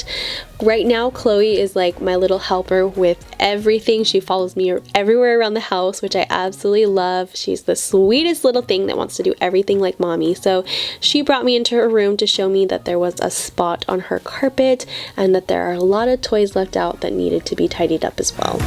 Right now, Chloe is like my little helper with everything. She follows me everywhere around the house, which I absolutely love. She's the sweetest little thing that wants to do everything like mommy. So she brought me into her room to show me that there was a spot on her carpet and that there are a lot of toys left out that needed to be tidied up as well.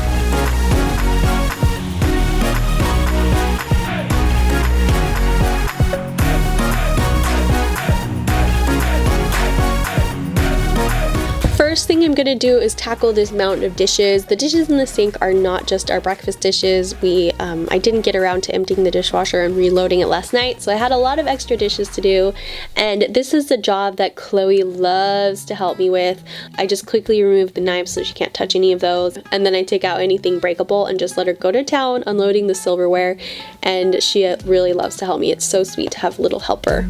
First thing I'm gonna do is tackle this mountain of dishes. The dishes in the sink are not just our breakfast dishes. I didn't get around to emptying the dishwasher and reloading it last night, so I had a lot of extra dishes to do, and this is the job that Chloe loves to help me with. I just quickly remove the knives so she can't touch any of those, and then I take out anything breakable and just let her go to town unloading the silverware, and she really loves to help me. It's so sweet to have a little helper.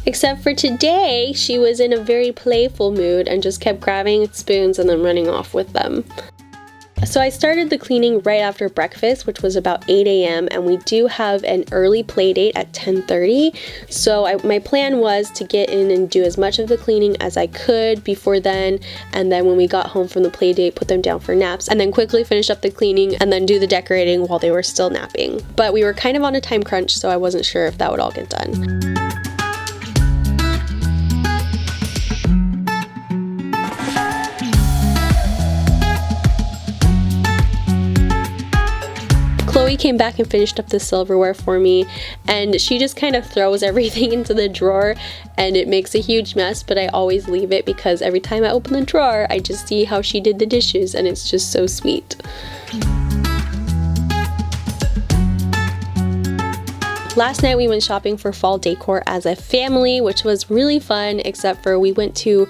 Except for today, she was in a very playful mood and just kept grabbing spoons and then running off with them. So I started the cleaning right after breakfast, which was about 8 a.m. and we do have an early play date at 10:30. So my plan was to get in and do as much of the cleaning as I could before then, and then when we got home from the play date, put them down for naps, and then quickly finish up the cleaning and then do the decorating while they were still napping. But we were kind of on a time crunch, so I wasn't sure if that would all get done. Chloe came back and finished up the silverware for me, and she just kind of throws everything into the drawer and it makes a huge mess, but I always leave it because every time I open the drawer I just see how she did the dishes, and it's just so sweet. Last night we went shopping for fall decor as a family, which was really fun, except for we went to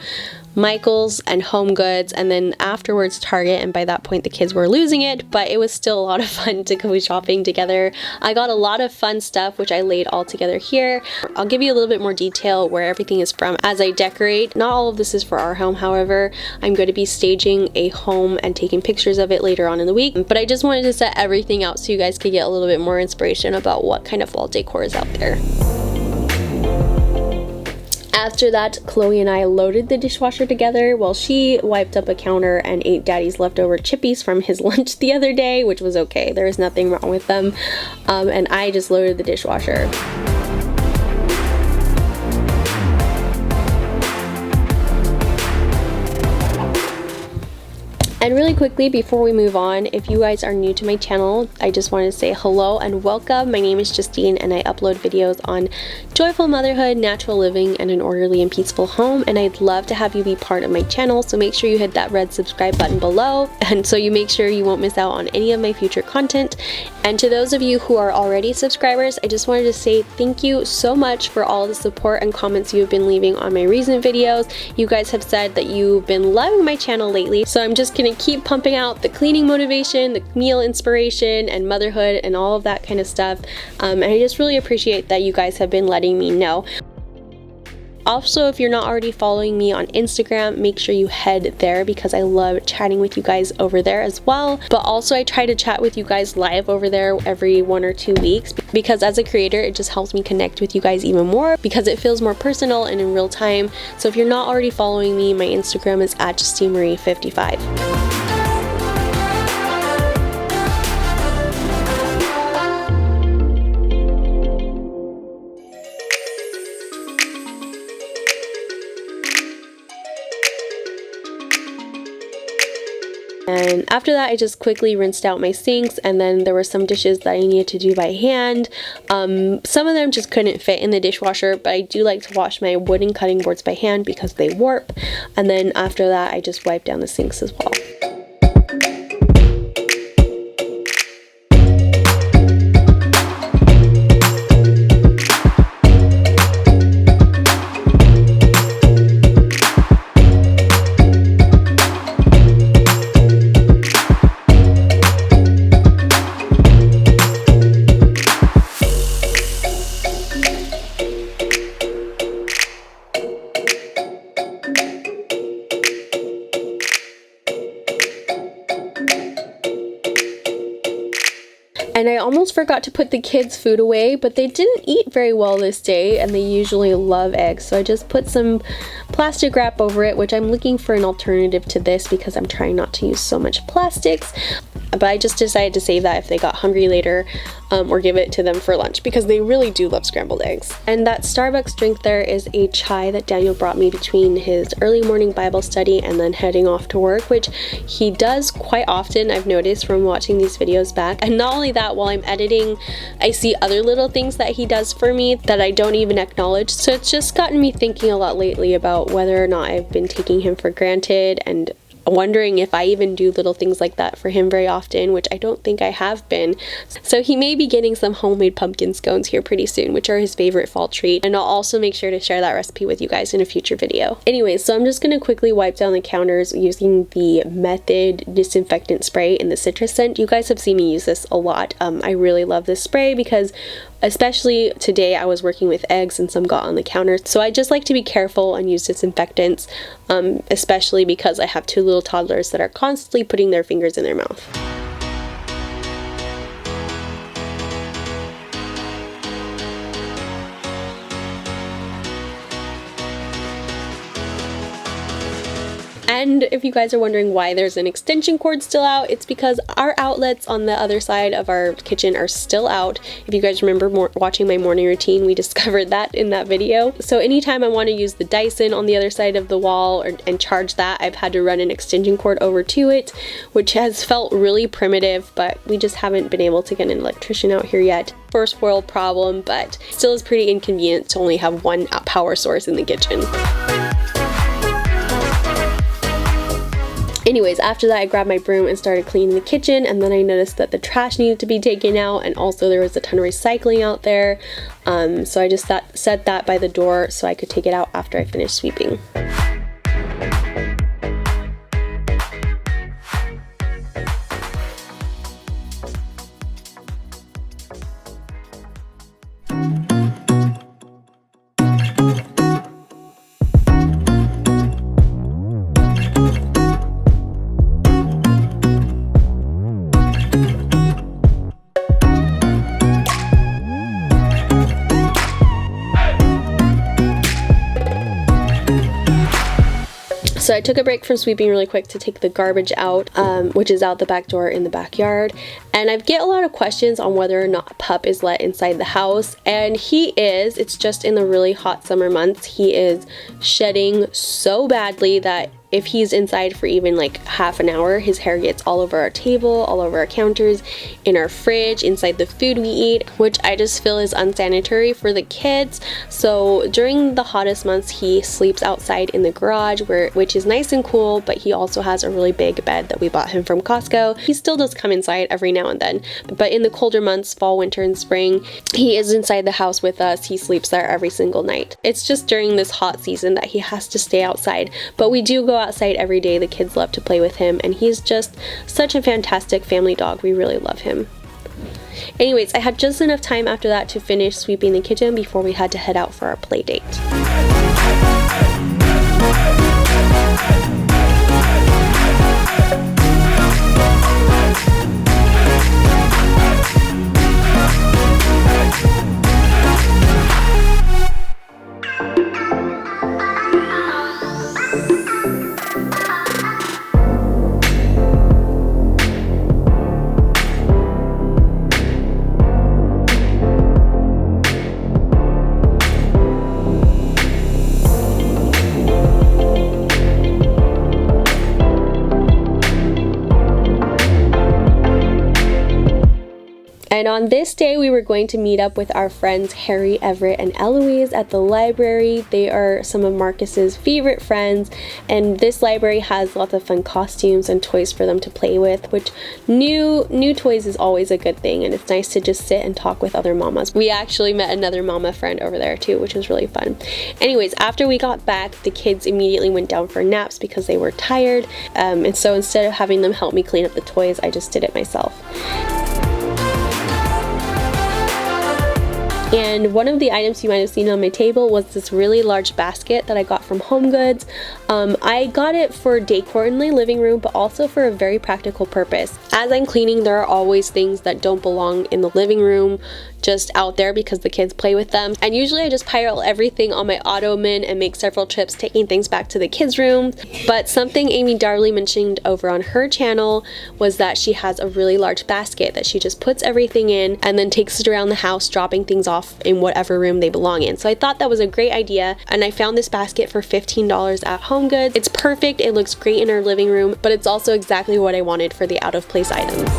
Michael's and Home Goods, and then afterwards Target, and by that point the kids were losing it, but it was still a lot of fun to go shopping together. I got a lot of fun stuff which I laid all together here. I'll give you a little bit more detail where everything is from as I decorate. Not all of this is for our home, however. I'm going to be staging a home and taking pictures of it later on in the week, but I just wanted to set everything out so you guys could get a little bit more inspiration about what kind of fall decor is out there. After that, Chloe and I loaded the dishwasher together while she wiped up a counter and ate Daddy's leftover chippies from his lunch the other day, which was okay. There was nothing wrong with them. And I just loaded the dishwasher. And really quickly before we move on, if you guys are new to my channel, I just want to say hello and welcome. My name is Justine and I upload videos on joyful motherhood, natural living, and an orderly and peaceful home, and I'd love to have you be part of my channel, so make sure you hit that red subscribe button below and so you make sure you won't miss out on any of my future content. And to those of you who are already subscribers, I just wanted to say thank you so much for all the support and comments you have been leaving on my recent videos. You guys have said that you've been loving my channel lately, so I'm just gonna keep pumping out the cleaning motivation, the meal inspiration, and motherhood and all of that kind of stuff. And I just really appreciate that you guys have been letting me know. Also, if you're not already following me on Instagram, make sure you head there because I love chatting with you guys over there as well. But also I try to chat with you guys live over there every 1 or 2 weeks because as a creator, it just helps me connect with you guys even more because it feels more personal and in real time. So if you're not already following me, my Instagram is at Justine Marie 55. And after that, I just quickly rinsed out my sinks, and then there were some dishes that I needed to do by hand. Some of them just couldn't fit in the dishwasher, but I do like to wash my wooden cutting boards by hand because they warp. And then after that, I just wiped down the sinks as well. And I almost forgot to put the kids' food away, but they didn't eat very well this day, and they usually love eggs. So I just put some plastic wrap over it, which I'm looking for an alternative to this because I'm trying not to use so much plastics. But I just decided to save that if they got hungry later, or give it to them for lunch because they really do love scrambled eggs. And that Starbucks drink there is a chai that Daniel brought me between his early morning Bible study and then heading off to work, which he does quite often, I've noticed from watching these videos back. And not only that, while I'm editing, I see other little things that he does for me that I don't even acknowledge. So it's just gotten me thinking a lot lately about whether or not I've been taking him for granted and wondering if I even do little things like that for him very often, which I don't think I have been. So he may be getting some homemade pumpkin scones here pretty soon, which are his favorite fall treat, and I'll also make sure to share that recipe with you guys in a future video. Anyways, so I'm just going to quickly wipe down the counters using the Method disinfectant spray in the citrus scent. You guys have seen me use this a lot. I really love this spray because especially today I was working with eggs and some got on the counter, so I just like to be careful and use disinfectants, especially because I have 2 little toddlers that are constantly putting their fingers in their mouth. And if you guys are wondering why there's an extension cord still out, it's because our outlets on the other side of our kitchen are still out. If you guys remember watching my morning routine, we discovered that in that video. So anytime I want to use the Dyson on the other side of the wall and charge that, I've had to run an extension cord over to it, which has felt really primitive, but we just haven't been able to get an electrician out here yet. First world problem, but still is pretty inconvenient to only have one power source in the kitchen. Anyways, after that I grabbed my broom and started cleaning the kitchen, and then I noticed that the trash needed to be taken out, and also there was a ton of recycling out there. So I just set that by the door so I could take it out after I finished sweeping. So I took a break from sweeping really quick to take the garbage out, which is out the back door in the backyard. And I get a lot of questions on whether or not Pup is let inside the house, and he is. It's just in the really hot summer months, he is shedding so badly that if he's inside for even like half an hour, his hair gets all over our table, all over our counters, in our fridge, inside the food we eat, which I just feel is unsanitary for the kids. So during the hottest months, he sleeps outside in the garage, which is nice and cool, but he also has a really big bed that we bought him from Costco. He still does come inside every now and then, but in the colder months, fall, winter, and spring, he is inside the house with us. He sleeps there every single night. It's just during this hot season that he has to stay outside, but we do go outside every day. The kids love to play with him, and he's just such a fantastic family dog. We really love him. Anyways, I had just enough time after that to finish sweeping the kitchen before we had to head out for our play date. And on this day, we were going to meet up with our friends Harry, Everett, and Eloise at the library. They are some of Marcus's favorite friends, and this library has lots of fun costumes and toys for them to play with, which new toys is always a good thing, and it's nice to just sit and talk with other mamas. We actually met another mama friend over there too, which was really fun. Anyways, after we got back, the kids immediately went down for naps because they were tired, and so instead of having them help me clean up the toys, I just did it myself. And one of the items you might have seen on my table was this really large basket that I got from HomeGoods. I got it for decor in my living room, but also for a very practical purpose. As I'm cleaning, there are always things that don't belong in the living room, just out there because the kids play with them. And usually I just pile everything on my ottoman and make several trips taking things back to the kids' room. But something Amy Darley mentioned over on her channel was that she has a really large basket that she just puts everything in and then takes it around the house, dropping things off in whatever room they belong in. So I thought that was a great idea, and I found this basket for $15 at HomeGoods. It's perfect, it looks great in our living room, but it's also exactly what I wanted for the out of place items.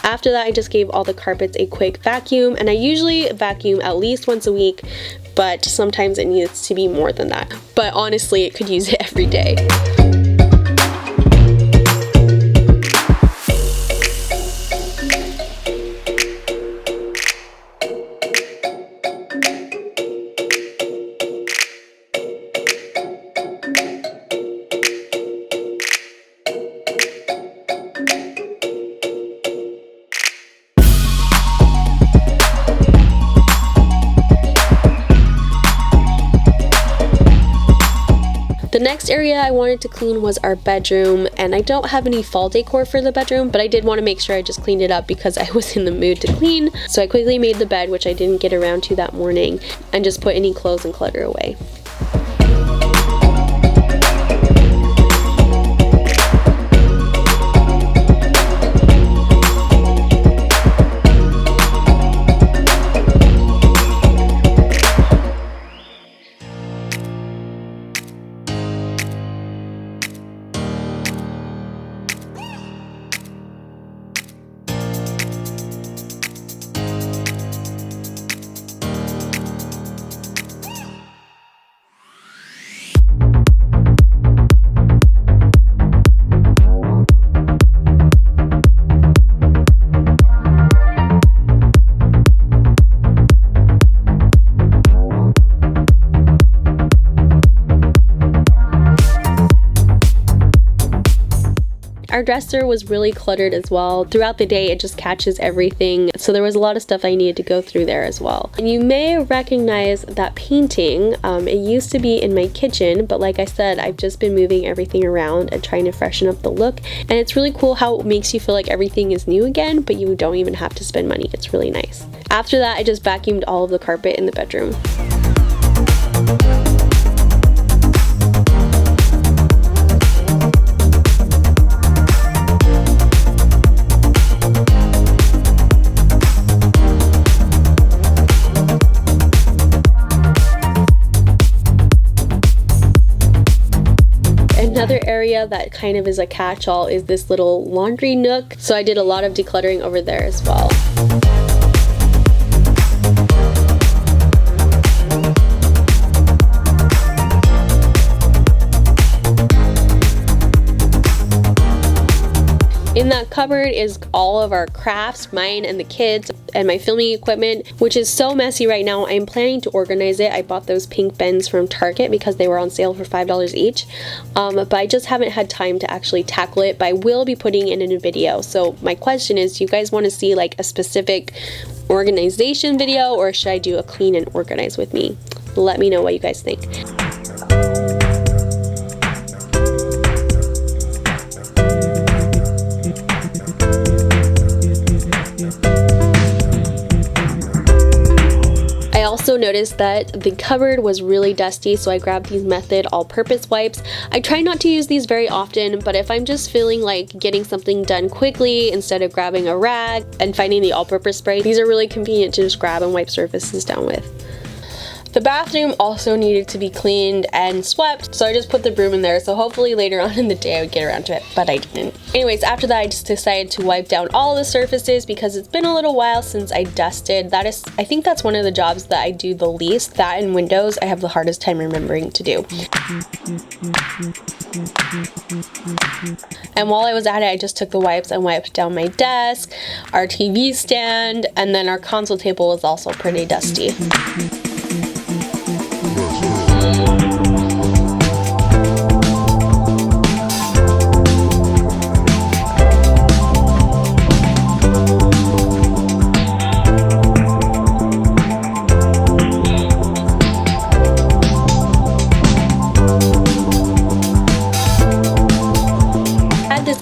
After that, I just gave all the carpets a quick vacuum, and I usually vacuum at least once a week, but sometimes it needs to be more than that. But honestly, it could use it every day. The next area I wanted to clean was our bedroom, and I don't have any fall decor for the bedroom, but I did want to make sure I just cleaned it up because I was in the mood to clean. So I quickly made the bed, which I didn't get around to that morning, and just put any clothes and clutter away. Our dresser was really cluttered as well. Throughout the day, it just catches everything. So there was a lot of stuff I needed to go through there as well. And you may recognize that painting. It used to be in my kitchen, but like I said, I've just been moving everything around and trying to freshen up the look. And it's really cool how it makes you feel like everything is new again, but you don't even have to spend money. It's really nice. After that, I just vacuumed all of the carpet in the bedroom. Another area that kind of is a catch-all is this little laundry nook, so I did a lot of decluttering over there as well. In that cupboard is all of our crafts, mine and the kids, and my filming equipment, which is so messy right now. I'm planning to organize it. I bought those pink bins from Target because they were on sale for $5 each, but I just haven't had time to actually tackle it, but I will be putting it in a video. So my question is, do you guys want to see like a specific organization video, or should I do a clean and organize with me? Let me know what you guys think. I also noticed that the cupboard was really dusty, so I grabbed these Method all-purpose wipes. I try not to use these very often, but if I'm just feeling like getting something done quickly instead of grabbing a rag and finding the all-purpose spray, these are really convenient to just grab and wipe surfaces down with. The bathroom also needed to be cleaned and swept, so I just put the broom in there, so hopefully later on in the day I would get around to it, but I didn't. Anyways, after that I just decided to wipe down all the surfaces because it's been a little while since I dusted. I think that's one of the jobs that I do the least. That and windows I have the hardest time remembering to do. And while I was at it, I just took the wipes and wiped down my desk, our TV stand, and then our console table was also pretty dusty.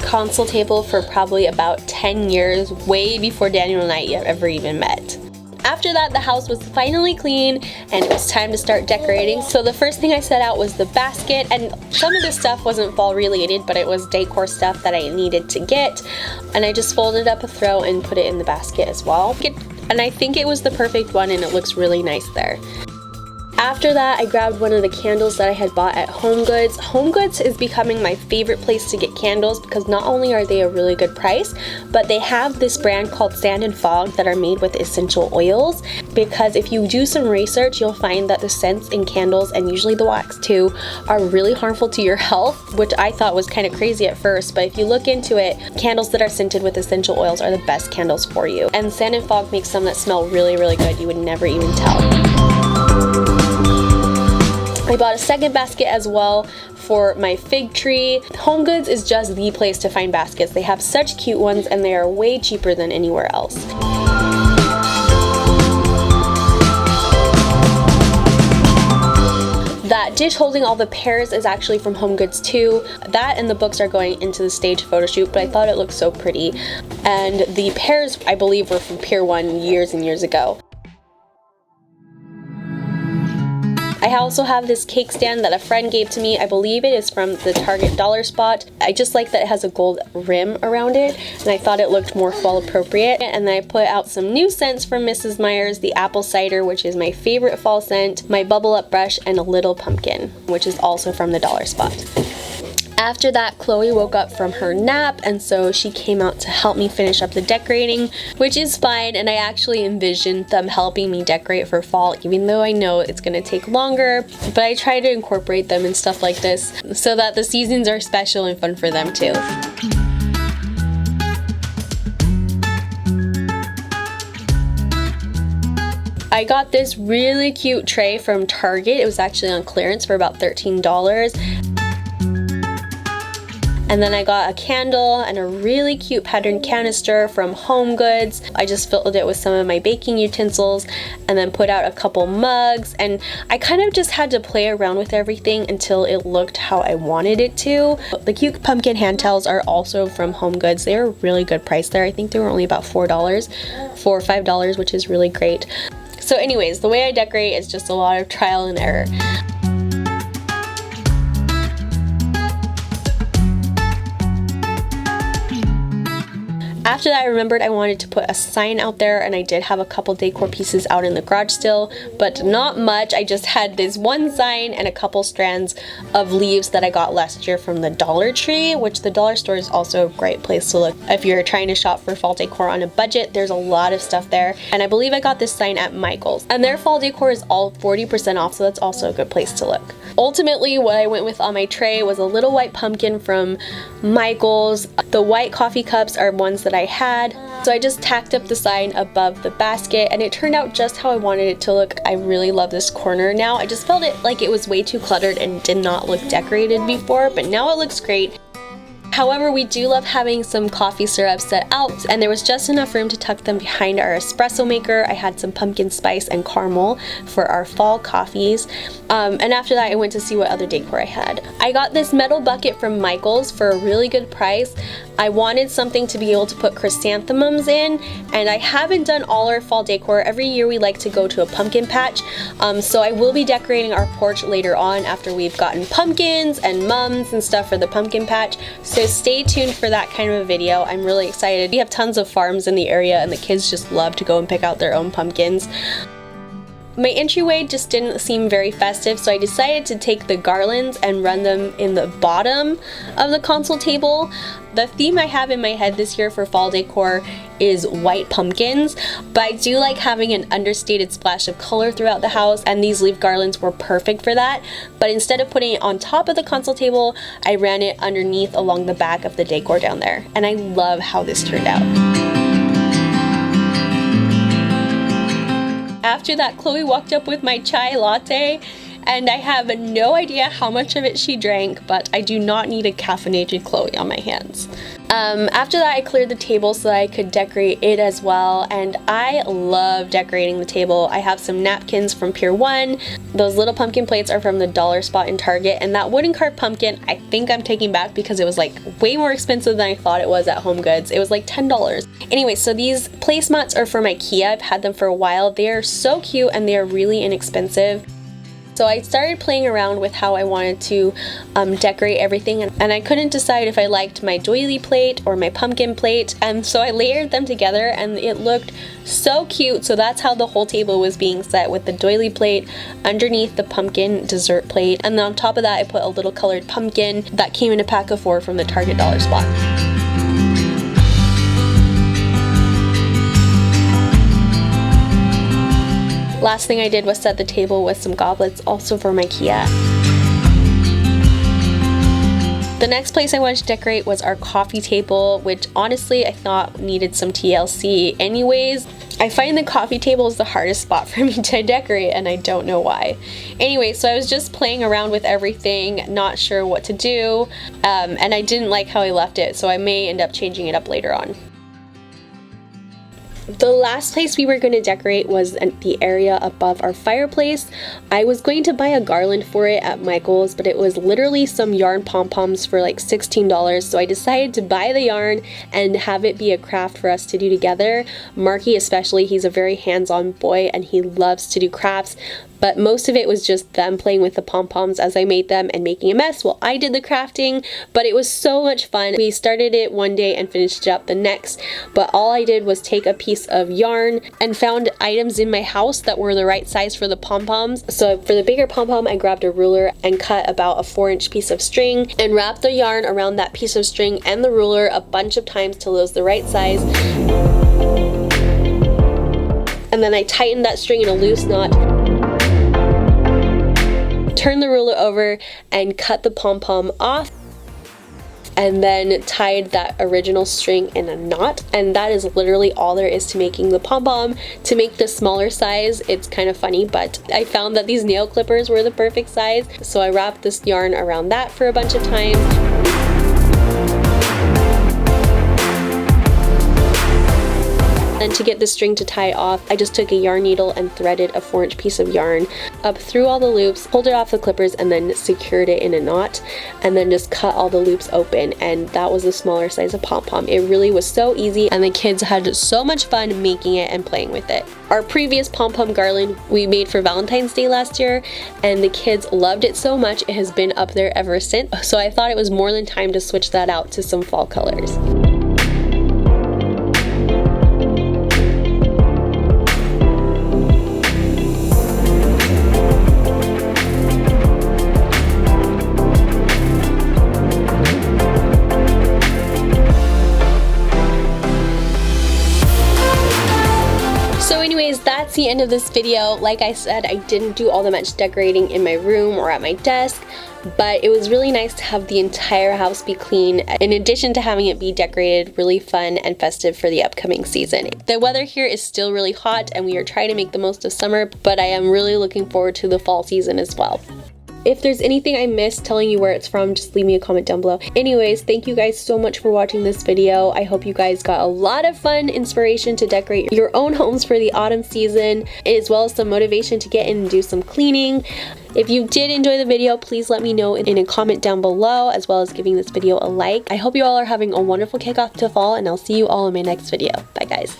Console table for probably about 10 years, way before Daniel and I ever even met. After that, the house was finally clean and it was time to start decorating. So the first thing I set out was the basket, and some of this stuff wasn't fall related, but it was decor stuff that I needed to get, and I just folded up a throw and put it in the basket as well. And I think it was the perfect one and it looks really nice there. After that, I grabbed one of the candles that I had bought at HomeGoods. HomeGoods is becoming my favorite place to get candles because not only are they a really good price, but they have this brand called Sand and Fog that are made with essential oils. Because if you do some research, you'll find that the scents in candles, and usually the wax too, are really harmful to your health, which I thought was kind of crazy at first, but if you look into it, candles that are scented with essential oils are the best candles for you. And Sand and Fog makes some that smell really, really good. You would never even tell. I bought a second basket as well for my fig tree. HomeGoods is just the place to find baskets. They have such cute ones and they are way cheaper than anywhere else. That dish holding all the pears is actually from HomeGoods too. That and the books are going into the stage photo shoot, but I thought it looked so pretty. And the pears, I believe, were from Pier 1 years and years ago. I also have this cake stand that a friend gave to me. I believe it is from the Target Dollar Spot. I just like that it has a gold rim around it, and I thought it looked more fall appropriate. And then I put out some new scents from Mrs. Meyer's, the apple cider, which is my favorite fall scent, my bubble up brush, and a little pumpkin, which is also from the Dollar Spot. After that, Chloe woke up from her nap, and so she came out to help me finish up the decorating, which is fine, and I actually envisioned them helping me decorate for fall, even though I know it's gonna take longer, but I try to incorporate them in stuff like this so that the seasons are special and fun for them too. I got this really cute tray from Target. It was actually on clearance for about $13. And then I got a candle and a really cute patterned canister from Home Goods. I just filled it with some of my baking utensils and then put out a couple mugs, and I kind of just had to play around with everything until it looked how I wanted it to. The cute pumpkin hand towels are also from Home Goods. They were a really good price there. I think they were only about $4 or $5, which is really great. So anyways, the way I decorate is just a lot of trial and error. After that, I remembered I wanted to put a sign out there, and I did have a couple decor pieces out in the garage still, but not much. I just had this one sign and a couple strands of leaves that I got last year from the Dollar Tree, which the dollar store is also a great place to look. If you're trying to shop for fall decor on a budget, there's a lot of stuff there. And I believe I got this sign at Michael's, and their fall decor is all 40% off, so that's also a good place to look. Ultimately, what I went with on my tray was a little white pumpkin from Michael's. The white coffee cups are ones that I had, so I just tacked up the sign above the basket, and it turned out just how I wanted it to look. I really love this corner now. I just felt it like it was way too cluttered and did not look decorated before, but now it looks great. However, we do love having some coffee syrups set out, and there was just enough room to tuck them behind our espresso maker. I had some pumpkin spice and caramel for our fall coffees. And after that, I went to see what other decor I had. I got this metal bucket from Michael's for a really good price. I wanted something to be able to put chrysanthemums in, and I haven't done all our fall decor. Every year we like to go to a pumpkin patch, so I will be decorating our porch later on after we've gotten pumpkins and mums and stuff for the pumpkin patch. So stay tuned for that kind of a video. I'm really excited. We have tons of farms in the area, and the kids just love to go and pick out their own pumpkins. My entryway just didn't seem very festive, so I decided to take the garlands and run them in the bottom of the console table. The theme I have in my head this year for fall decor is white pumpkins, but I do like having an understated splash of color throughout the house, and these leaf garlands were perfect for that. But instead of putting it on top of the console table, I ran it underneath along the back of the decor down there, and I love how this turned out. After that, Chloe walked up with my chai latte, and I have no idea how much of it she drank, but I do not need a caffeinated Chloe on my hands. After that, I cleared the table so that I could decorate it as well, and I love decorating the table. I have some napkins from Pier 1. Those little pumpkin plates are from the dollar spot in Target, and that wooden carved pumpkin I think I'm taking back because it was like way more expensive than I thought it was at Home Goods. It was like $10. Anyway, so these placemats are from IKEA. I've had them for a while. They are so cute and they are really inexpensive. So I started playing around with how I wanted to decorate everything, and I couldn't decide if I liked my doily plate or my pumpkin plate, and so I layered them together and it looked so cute. So that's how the whole table was being set, with the doily plate underneath the pumpkin dessert plate, and then on top of that I put a little colored pumpkin that came in a pack of 4 from the Target dollar spot. Last thing I did was set the table with some goblets, also from IKEA. The next place I wanted to decorate was our coffee table, which honestly I thought needed some TLC anyways. I find the coffee table is the hardest spot for me to decorate, and I don't know why. Anyway, so I was just playing around with everything, not sure what to do, and I didn't like how I left it, so I may end up changing it up later on. The last place we were going to decorate was the area above our fireplace. I was going to buy a garland for it at Michael's, but it was literally some yarn pom-poms for like $16, so I decided to buy the yarn and have it be a craft for us to do together. Marky especially, he's a very hands-on boy and he loves to do crafts, but most of it was just them playing with the pom-poms as I made them and making a mess while I did the crafting, but it was so much fun. We started it one day and finished it up the next, but all I did was take a piece of yarn and found items in my house that were the right size for the pom-poms. So for the bigger pom-pom, I grabbed a ruler and cut about a 4-inch piece of string and wrapped the yarn around that piece of string and the ruler a bunch of times till it was the right size. And then I tightened that string in a loose knot, turned the ruler over and cut the pom-pom off, and then tied that original string in a knot. And that is literally all there is to making the pom-pom. To make the smaller size, it's kind of funny, but I found that these nail clippers were the perfect size, so I wrapped this yarn around that for a bunch of times. And to get the string to tie off, I just took a yarn needle and threaded a 4-inch piece of yarn up through all the loops, pulled it off the clippers, and then secured it in a knot, and then just cut all the loops open. And that was the smaller size of pom-pom. It really was so easy, and the kids had so much fun making it and playing with it. Our previous pom-pom garland we made for Valentine's Day last year, and the kids loved it so much it has been up there ever since. So I thought it was more than time to switch that out to some fall colors. That's the end of this video. Like I said, I didn't do all that much decorating in my room or at my desk, but it was really nice to have the entire house be clean, in addition to having it be decorated really fun and festive for the upcoming season. The weather here is still really hot and we are trying to make the most of summer, but I am really looking forward to the fall season as well. If there's anything I missed telling you where it's from, just leave me a comment down below. Anyways, thank you guys so much for watching this video. I hope you guys got a lot of fun inspiration to decorate your own homes for the autumn season, as well as some motivation to get in and do some cleaning. If you did enjoy the video, please let me know in a comment down below, as well as giving this video a like. I hope you all are having a wonderful kickoff to fall, and I'll see you all in my next video. Bye guys.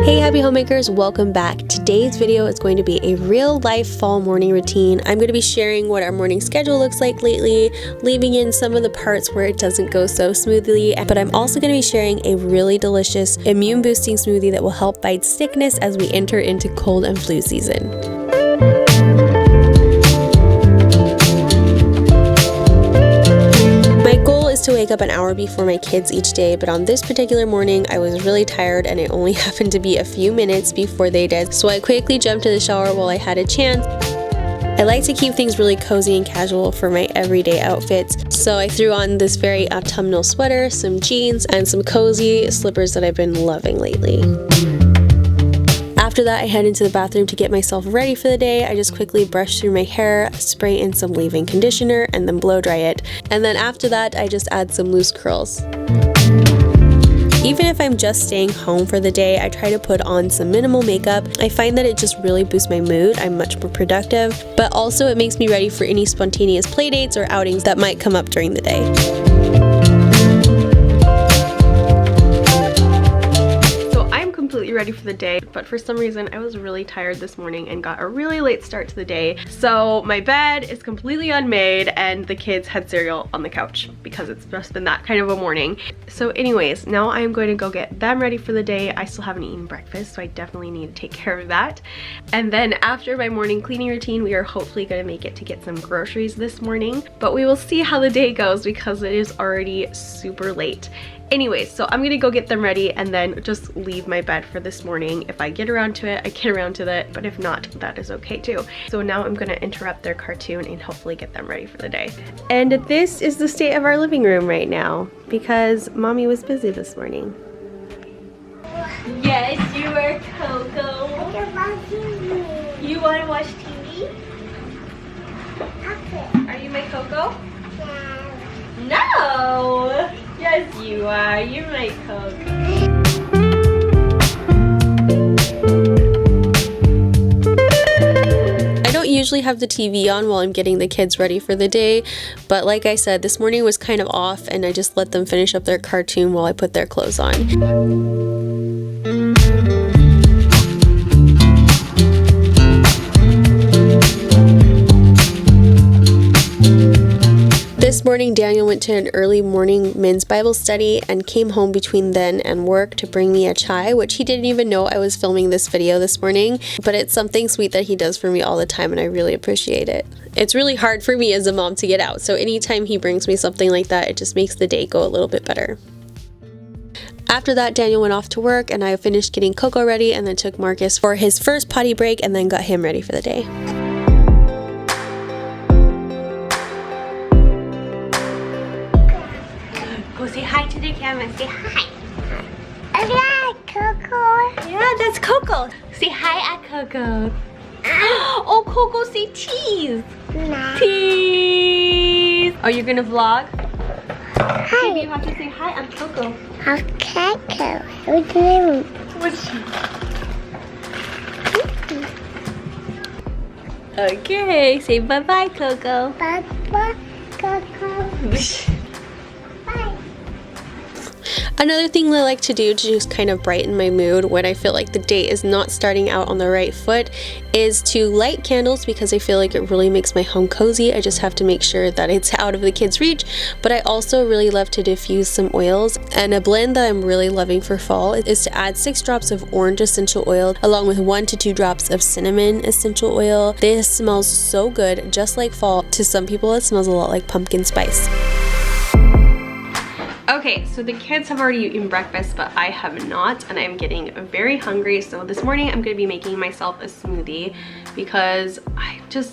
Hey happy homemakers, welcome back. Today's video is going to be a real life fall morning routine. I'm going to be sharing what our morning schedule looks like lately, leaving in some of the parts where it doesn't go so smoothly, but I'm also going to be sharing a really delicious immune boosting smoothie that will help fight sickness as we enter into cold and flu season. To wake up an hour before my kids each day, but on this particular morning I was really tired and it only happened to be a few minutes before they did, so I quickly jumped to the shower while I had a chance. I like to keep things really cozy and casual for my everyday outfits, so I threw on this very autumnal sweater, some jeans, and some cozy slippers that I've been loving lately. After that, I head into the bathroom to get myself ready for the day. I just quickly brush through my hair, spray in some leave-in conditioner, and then blow dry it. And then after that, I just add some loose curls. Even if I'm just staying home for the day, I try to put on some minimal makeup. I find that it just really boosts my mood. I'm much more productive, but also it makes me ready for any spontaneous playdates or outings that might come up during the day. Completely ready for the day, but for some reason I was really tired this morning and got a really late start to the day, so my bed is completely unmade and the kids had cereal on the couch because it's just been that kind of a morning. So anyways, now I am going to go get them ready for the day. I still haven't eaten breakfast, so I definitely need to take care of that. And then after my morning cleaning routine, we are hopefully going to make it to get some groceries this morning, but we will see how the day goes because it is already super late. Anyways, so I'm gonna go get them ready and then just leave my bed for this morning. If I get around to it, I get around to it, but if not, that is okay too. So now I'm gonna interrupt their cartoon and hopefully get them ready for the day. And this is the state of our living room right now because mommy was busy this morning. Yes, you are Coco. You wanna watch TV? Okay. Are you my Coco? No! Yes, you are. You're my Coke. I don't usually have the TV on while I'm getting the kids ready for the day, but like I said, this morning was kind of off and I just let them finish up their cartoon while I put their clothes on. This morning, Daniel went to an early morning men's Bible study and came home between then and work to bring me a chai, which he didn't even know I was filming this video this morning, but it's something sweet that he does for me all the time and I really appreciate it. It's really hard for me as a mom to get out, so anytime he brings me something like that, it just makes the day go a little bit better. After that, Daniel went off to work and I finished getting Coco ready and then took Marcus for his first potty break and then got him ready for the day. Go say hi to the camera. Say hi. I like Coco. Yeah, that's Coco. Say hi at Coco. Oh, Coco, say cheese. No. Cheese. Are you gonna vlog? Hi. Baby, you have to say hi. I'm Coco. I'm Coco. What's your name? Okay, say bye-bye, Coco. Bye, Coco. Bye. Another thing I like to do to just kind of brighten my mood when I feel like the day is not starting out on the right foot is to light candles, because I feel like it really makes my home cozy. I just have to make sure that it's out of the kids' reach, but I also really love to diffuse some oils. And a blend that I'm really loving for fall is to add 6 drops of orange essential oil along with 1 to 2 drops of cinnamon essential oil. This smells so good, just like fall. To some people it smells a lot like pumpkin spice. Okay, so the kids have already eaten breakfast, but I have not, and I'm getting very hungry. So this morning I'm going to be making myself a smoothie, because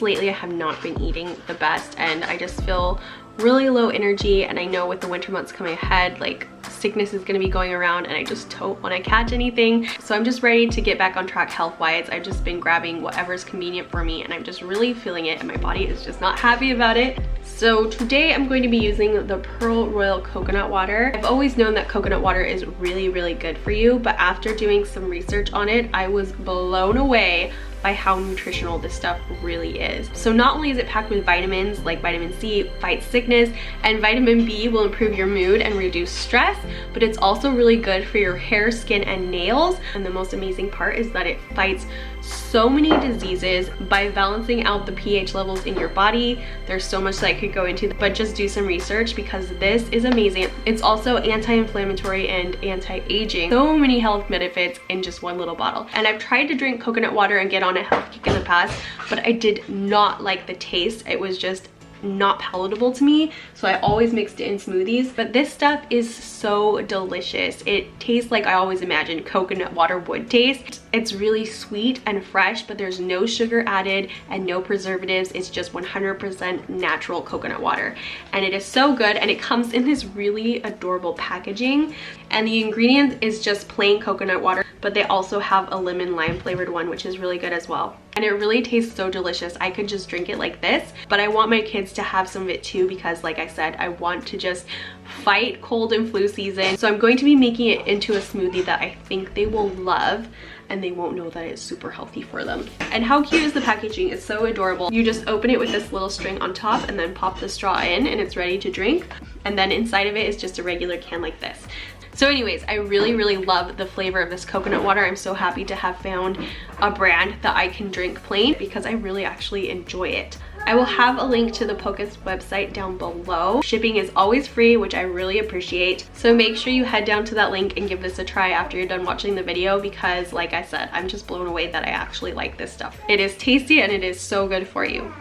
lately I have not been eating the best, and I just feel really low energy. And I know with the winter months coming ahead, like, sickness is going to be going around, and I just don't want to catch anything. So I'm just ready to get back on track health-wise. I've just been grabbing whatever's convenient for me, and I'm just really feeling it, and my body is just not happy about it. So today I'm going to be using the Pearl Royal coconut water. I've always known that coconut water is really, really good for you, but after doing some research on it, I was blown away by how nutritional this stuff really is. So not only is it packed with vitamins like vitamin C, fights sickness, and vitamin B will improve your mood and reduce stress, but it's also really good for your hair, skin, and nails. And the most amazing part is that it fights so many diseases by balancing out the pH levels in your body. There's so much that I could go into, but just do some research because this is amazing. It's also anti-inflammatory and anti-aging. So many health benefits in just one little bottle. And I've tried to drink coconut water and get on a health kick in the past, but I did not like the taste. It was just not palatable to me, so I always mixed it in smoothies. But this stuff is so delicious. It tastes like I always imagined coconut water would taste. It's really sweet and fresh, but there's no sugar added and no preservatives. It's just 100% natural coconut water, and it is so good. And it comes in this really adorable packaging, and the ingredient is just plain coconut water, but they also have a lemon lime flavored one, which is really good as well. And it really tastes so delicious. I could just drink it like this, but I want my kids to have some of it too, because like I said, I want to just fight cold and flu season. So I'm going to be making it into a smoothie that I think they will love, and they won't know that it's super healthy for them. And how cute is the packaging? It's so adorable. You just open it with this little string on top and then pop the straw in, and it's ready to drink. And then inside of it is just a regular can like this. So anyways, I really, really love the flavor of this coconut water. I'm so happy to have found a brand that I can drink plain, because I really actually enjoy it. I will have a link to the Pocus website down below. Shipping is always free, which I really appreciate. So make sure you head down to that link and give this a try after you're done watching the video, because like I said, I'm just blown away that I actually like this stuff. It is tasty and it is so good for you.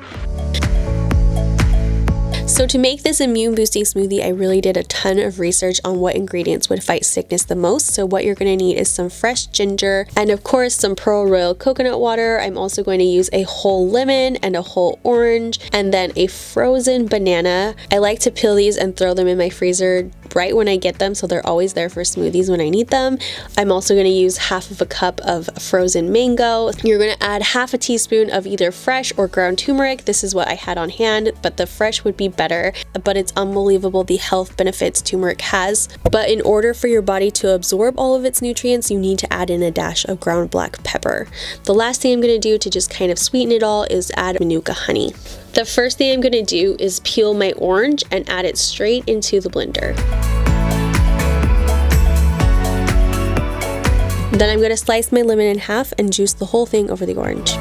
So to make this immune boosting smoothie, I really did a ton of research on what ingredients would fight sickness the most. So what you're going to need is some fresh ginger, and of course some Pearl Royal coconut water. I'm also going to use a whole lemon and a whole orange, and then a frozen banana. I like to peel these and throw them in my freezer right when I get them, so they're always there for smoothies when I need them. I'm also going to use half of a cup of frozen mango. You're going to add half a teaspoon of either fresh or ground turmeric. This is what I had on hand, but the fresh would be better. But it's unbelievable the health benefits turmeric has. But in order for your body to absorb all of its nutrients, you need to add in a dash of ground black pepper. The last thing I'm going to do to just kind of sweeten it all is add Manuka honey. The first thing I'm going to do is peel my orange and add it straight into the blender. Then I'm going to slice my lemon in half and juice the whole thing over the orange.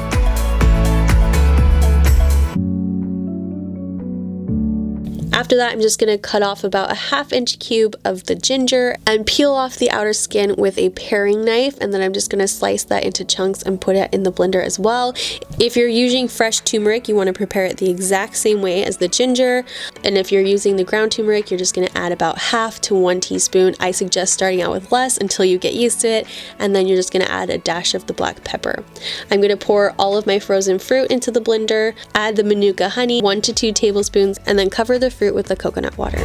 After that, I'm just going to cut off about a 1/2 inch cube of the ginger and peel off the outer skin with a paring knife, and then I'm just going to slice that into chunks and put it in the blender as well. If you're using fresh turmeric, you want to prepare it the exact same way as the ginger, and if you're using the ground turmeric, you're just going to add about 1/2 to 1 teaspoon. I suggest starting out with less until you get used to it, and then you're just going to add a dash of the black pepper. I'm going to pour all of my frozen fruit into the blender, add the Manuka honey, 1 to 2 tablespoons, and then cover the fruit with the coconut water.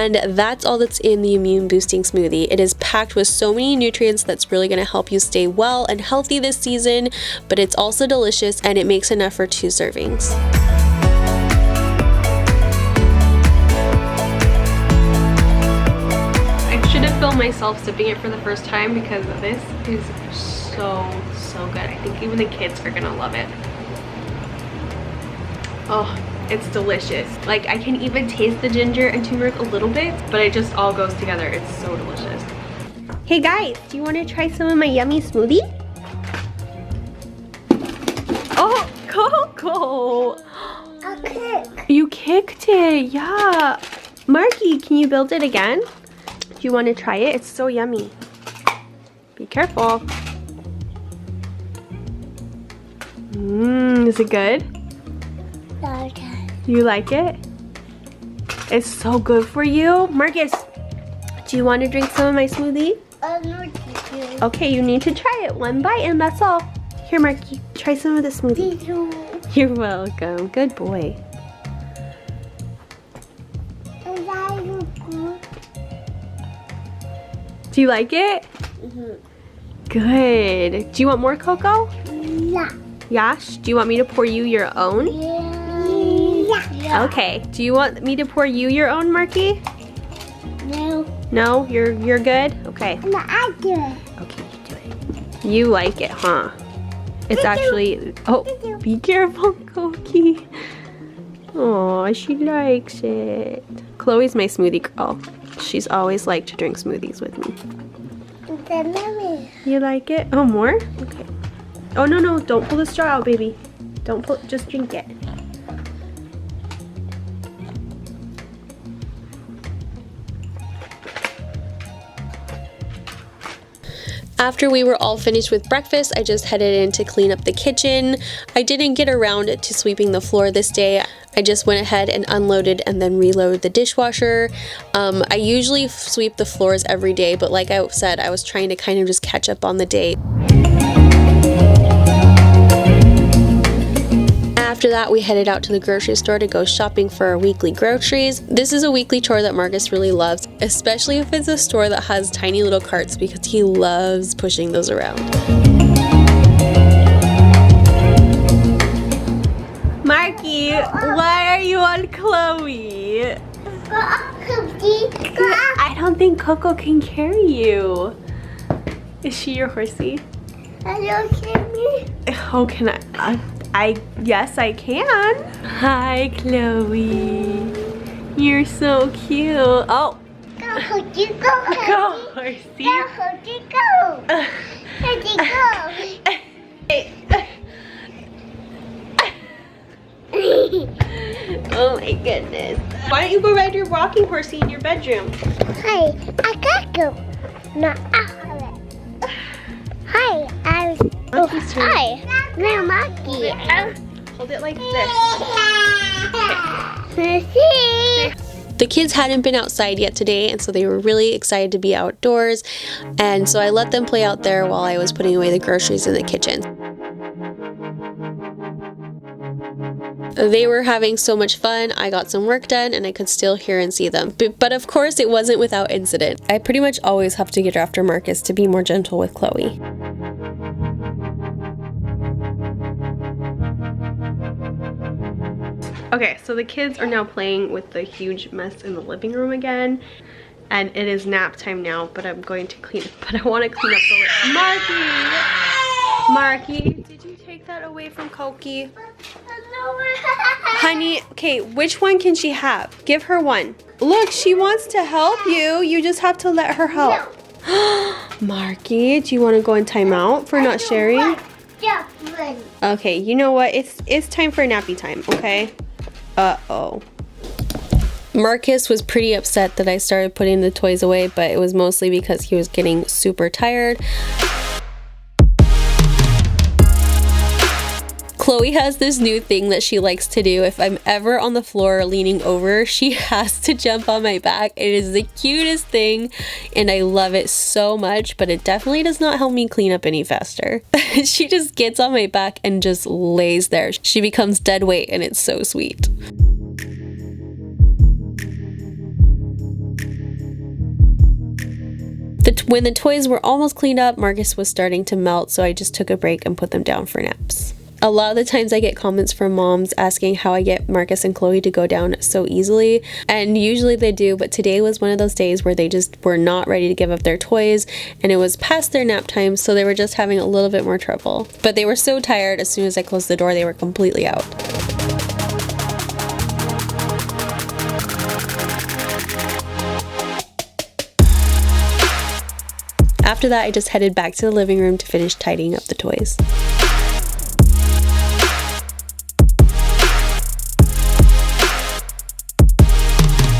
And that's all that's in the immune boosting smoothie. It is packed with so many nutrients that's really going to help you stay well and healthy this season, but it's also delicious and it makes enough for 2 servings. I should have filmed myself sipping it for the first time because this is so good. I think even the kids are gonna love it. Oh, it's delicious. Like, I can even taste the ginger and turmeric a little bit, but it just all goes together. It's so delicious. Hey guys, do you want to try some of my yummy smoothie? Oh, Coco! I kick. You kicked it, yeah. Marky, can you build it again? Do you want to try it? It's so yummy. Be careful. Is it good? Okay. You like it? It's so good for you. Marcus, do you want to drink some of my smoothie? No, Okay, you need to try it. 1 bite and that's all. Here, Marky, try some of the smoothie. You're welcome. Good boy. Do you like it? Good. Do you want more cocoa? Yeah. Yash, do you want me to pour you your own? Yeah. Okay. Do you want me to pour you your own, Marky? No. No? You're good? Okay. No, I do it. Okay, you do it. You like it, huh? It's actually... Oh, be careful, Koki. Oh, she likes it. Chloe's my smoothie girl. She's always liked to drink smoothies with me. You like it? Oh, more? Okay. Oh, no, don't pull the straw out, baby. Don't pull, just drink it. After we were all finished with breakfast, I just headed in to clean up the kitchen. I didn't get around to sweeping the floor this day. I just went ahead and unloaded and then reloaded the dishwasher. I usually sweep the floors every day, but like I said, I was trying to kind of just catch up on the day. After that, we headed out to the grocery store to go shopping for our weekly groceries. This is a weekly chore that Marcus really loves, especially if it's a store that has tiny little carts because he loves pushing those around. Marky, why are you on Chloe? I don't think Coco can carry you. Is she your horsey? Oh, can I? Yes, I can. Hi, Chloe. You're so cute. Oh. Go, horsey, go, horsey. Go, horsey. Go, horsey, go. Horsey, go. Oh my goodness. Why don't you go ride your rocking horsey in your bedroom? Hi, I got go. No, I have it. Hi, Monkey's turn. hi. No, monkey. Hold it like this. The kids hadn't been outside yet today, and so they were really excited to be outdoors. And so I let them play out there while I was putting away the groceries in the kitchen. They were having so much fun. I got some work done and I could still hear and see them. But of course it wasn't without incident. I pretty much always have to get after Marcus to be more gentle with Chloe. Okay, so the kids are now playing with the huge mess in the living room again. And it is nap time now, but I'm going to clean, but I want to clean up the Marky, did you take that away from Koki? Honey, okay, which one can she have? Give her one. Look, she wants to help you. You just have to let her help. Marky, do you want to go in timeout for not sharing? Okay, you know what? It's time for nappy time, okay? Uh-oh. Marcus was pretty upset that I started putting the toys away, but it was mostly because he was getting super tired. Chloe has this new thing that she likes to do. If I'm ever on the floor leaning over, she has to jump on my back. It is the cutest thing and I love it so much, but it definitely does not help me clean up any faster. She just gets on my back and just lays there. She becomes dead weight and it's so sweet. When the toys were almost cleaned up, Marcus was starting to melt, so I just took a break and put them down for naps. A lot of the times I get comments from moms asking how I get Marcus and Chloe to go down so easily, and usually they do, but today was one of those days where they just were not ready to give up their toys, and it was past their nap time, so they were just having a little bit more trouble. But they were so tired, as soon as I closed the door, they were completely out. After that, I just headed back to the living room to finish tidying up the toys.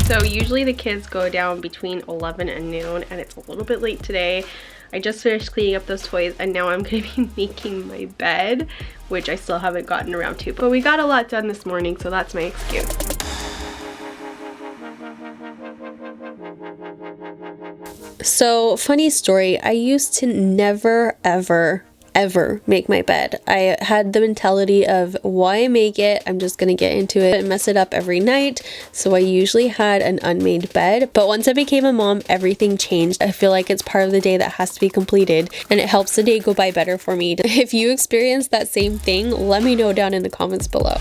So usually the kids go down between 11 and noon, and it's a little bit late today. I just finished cleaning up those toys, and now I'm going to be making my bed, which I still haven't gotten around to. But we got a lot done this morning, so that's my excuse. So, funny story, I used to never, ever make my bed. I had the mentality of, why make it? I'm just gonna get into it and mess it up every night. So I usually had an unmade bed, but once I became a mom, everything changed. I feel like it's part of the day that has to be completed, and it helps the day go by better for me. If you experience that same thing, let me know down in the comments below.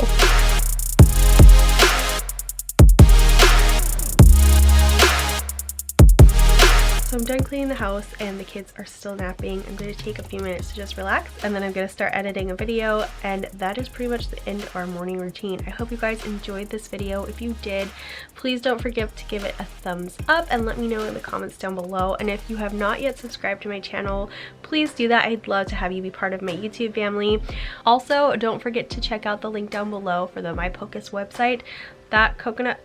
So I'm done cleaning the house and the kids are still napping. I'm going to take a few minutes to just relax, and then I'm going to start editing a video, and that is pretty much the end of our morning routine. I hope you guys enjoyed this video. If you did, please don't forget to give it a thumbs up and let me know in the comments down below. And if you have not yet subscribed to my channel, please do that. I'd love to have you be part of my YouTube family. Also, don't forget to check out the link down below for the My Pocus website.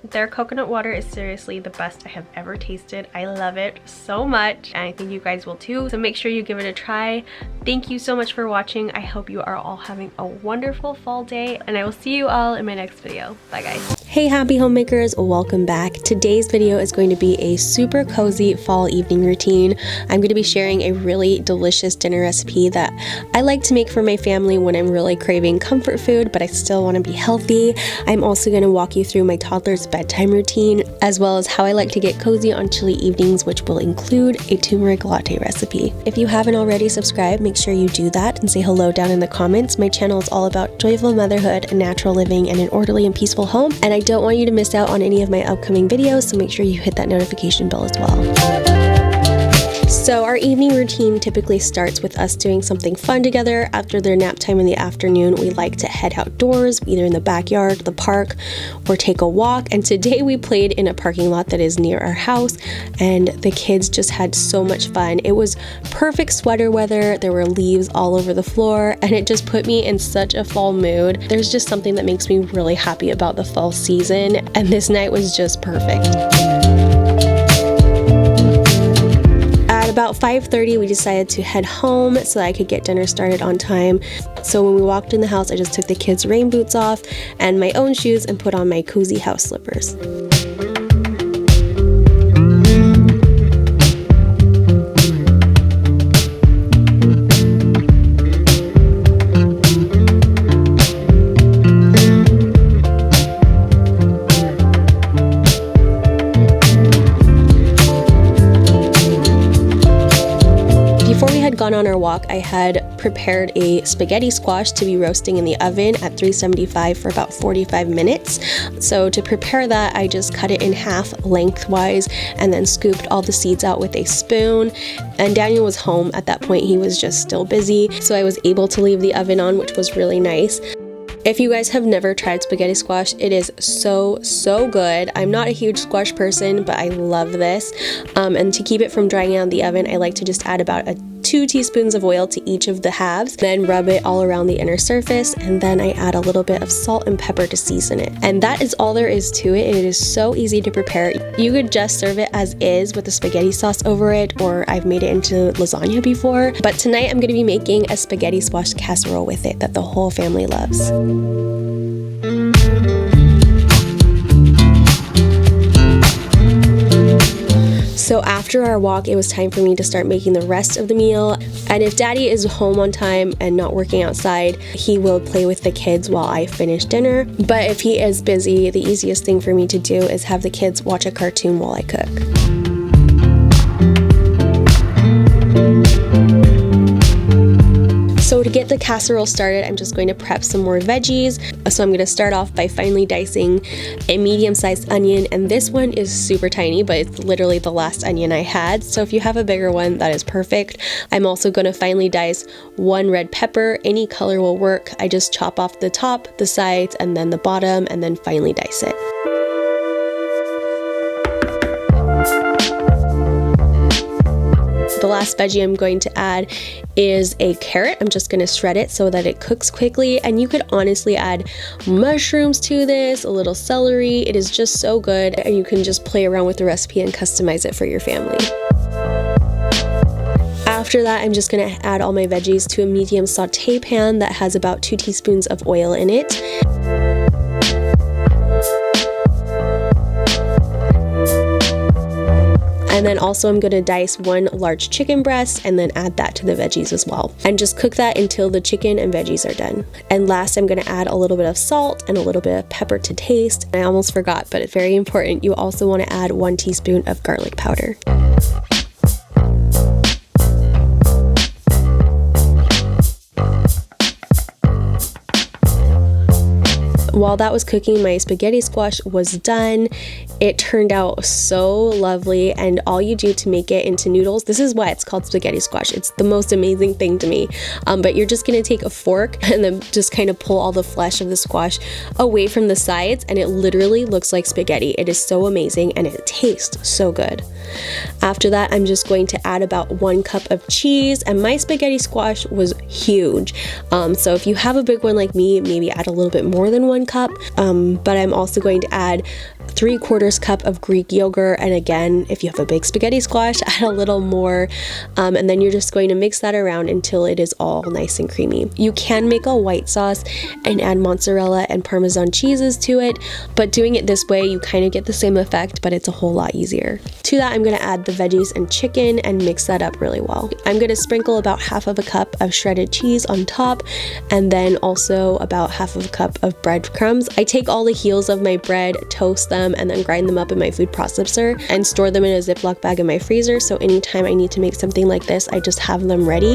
Their coconut water is seriously the best I have ever tasted. I love it so much, and I think you guys will too. So make sure you give it a try. Thank you so much for watching. I hope you are all having a wonderful fall day, and I will see you all in my next video. Bye guys. Hey happy homemakers, welcome back. Today's video is going to be a super cozy fall evening routine. I'm going to be sharing a really delicious dinner recipe that I like to make for my family when I'm really craving comfort food, but I still want to be healthy. I'm also going to walk you through my toddler's bedtime routine, as well as how I like to get cozy on chilly evenings, which will include a turmeric latte recipe. If you haven't already subscribed, make sure you do that and say hello down in the comments. My channel is all about joyful motherhood and natural living and an orderly and peaceful home, and I don't want you to miss out on any of my upcoming videos, so make sure you hit that notification bell as well. So our evening routine typically starts with us doing something fun together. After their nap time in the afternoon, we like to head outdoors, either in the backyard, the park, or take a walk. And today we played in a parking lot that is near our house, and the kids just had so much fun. It was perfect sweater weather. There were leaves all over the floor, and it just put me in such a fall mood. There's just something that makes me really happy about the fall season, and this night was just perfect. At about 5:30, we decided to head home so that I could get dinner started on time. So when we walked in the house, I just took the kids' rain boots off and my own shoes and put on my cozy house slippers. Gone on our walk, I had prepared a spaghetti squash to be roasting in the oven at 375 for about 45 minutes. So to prepare that, I just cut it in half lengthwise and then scooped all the seeds out with a spoon. And Daniel was home at that point. He was just still busy, so I was able to leave the oven on, which was really nice. If you guys have never tried spaghetti squash, it is so good. I'm not a huge squash person, but I love this. And to keep it from drying out in the oven, I like to just add about 2 teaspoons of oil to each of the halves, then rub it all around the inner surface, and then I add a little bit of salt and pepper to season it. And that is all there is to it. It is so easy to prepare. You could just serve it as is with the spaghetti sauce over it, or I've made it into lasagna before. But tonight I'm going to be making a spaghetti squash casserole with it that the whole family loves. So after our walk, it was time for me to start making the rest of the meal. And if Daddy is home on time and not working outside, he will play with the kids while I finish dinner. But if he is busy, the easiest thing for me to do is have the kids watch a cartoon while I cook. to get the casserole started, I'm just going to prep some more veggies. So I'm going to start off by finely dicing a medium-sized onion, and this one is super tiny, but it's literally the last onion I had. So if you have a bigger one, that is perfect. I'm also going to finely dice 1 red pepper. Any color will work. I just chop off the top, the sides, and then the bottom, and then finely dice it. The last veggie I'm going to add is a carrot. I'm just going to shred it so that it cooks quickly, and you could honestly add mushrooms to this, a little celery. It is just so good, and you can just play around with the recipe and customize it for your family. After that, I'm just going to add all my veggies to a medium saute pan that has about 2 teaspoons of oil in it. And then also I'm going to dice 1 large chicken breast and then add that to the veggies as well. And just cook that until the chicken and veggies are done. And last, I'm going to add a little bit of salt and a little bit of pepper to taste. I almost forgot, but it's very important. You also want to add 1 teaspoon of garlic powder. While that was cooking, my spaghetti squash was done. It turned out so lovely, and all you do to make it into noodles, this is why it's called spaghetti squash. It's the most amazing thing to me. But you're just gonna take a fork and then just kind of pull all the flesh of the squash away from the sides, and it literally looks like spaghetti. It is so amazing, and it tastes so good. After that, I'm just going to add about 1 cup of cheese, and my spaghetti squash was huge. So if you have a big one like me, maybe add a little bit more than 1 cup. But I'm also going to add 3/4 cup of Greek yogurt, and again, if you have a big spaghetti squash, add a little more, and then you're just going to mix that around until it is all nice and creamy. You can make a white sauce and add mozzarella and Parmesan cheeses to it, but doing it this way, you kind of get the same effect, but it's a whole lot easier. To that, I'm going to add the veggies and chicken and mix that up really well. I'm going to sprinkle about 1/2 cup of shredded cheese on top, and then also about 1/2 cup of breadcrumbs. I take all the heels of my bread, toast them, and then grind them up in my food processor and store them in a Ziploc bag in my freezer, so anytime I need to make something like this, I just have them ready.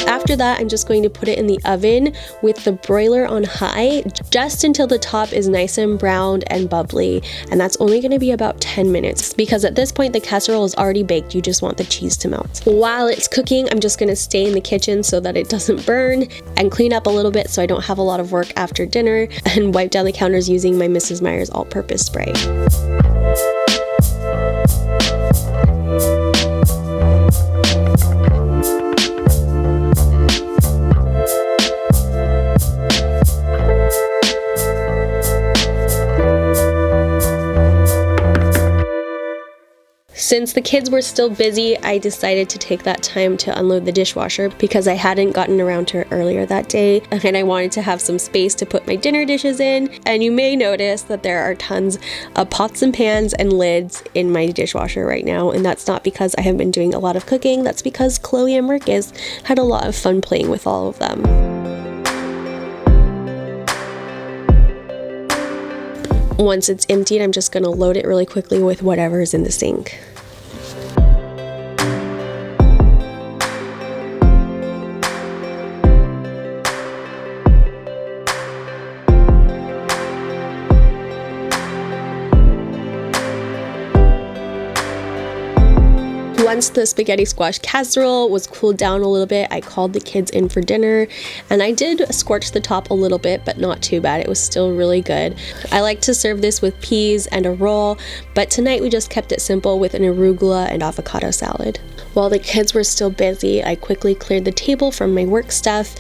After that, I'm just going to put it in the oven with the broiler on high just until the top is nice and browned and bubbly, and that's only going to be about 10 minutes because at this point the casserole is already baked. You just want the cheese to melt. While it's cooking, I'm just going to stay in the kitchen so that it doesn't burn and clean up a little bit so I don't have a lot of work after dinner, and wipe down the counters using my Mrs. Meyer's all-purpose spray. Since the kids were still busy, I decided to take that time to unload the dishwasher because I hadn't gotten around to it earlier that day, and I wanted to have some space to put my dinner dishes in. And you may notice that there are tons of pots and pans and lids in my dishwasher right now, and that's not because I have been doing a lot of cooking. That's because Chloe and Marcus had a lot of fun playing with all of them. Once it's emptied, I'm just going to load it really quickly with whatever is in the sink. Once the spaghetti squash casserole was cooled down a little bit, I called the kids in for dinner, and I did scorch the top a little bit, but not too bad. It was still really good. I like to serve this with peas and a roll, but tonight we just kept it simple with an arugula and avocado salad. While the kids were still busy, I quickly cleared the table from my work stuff,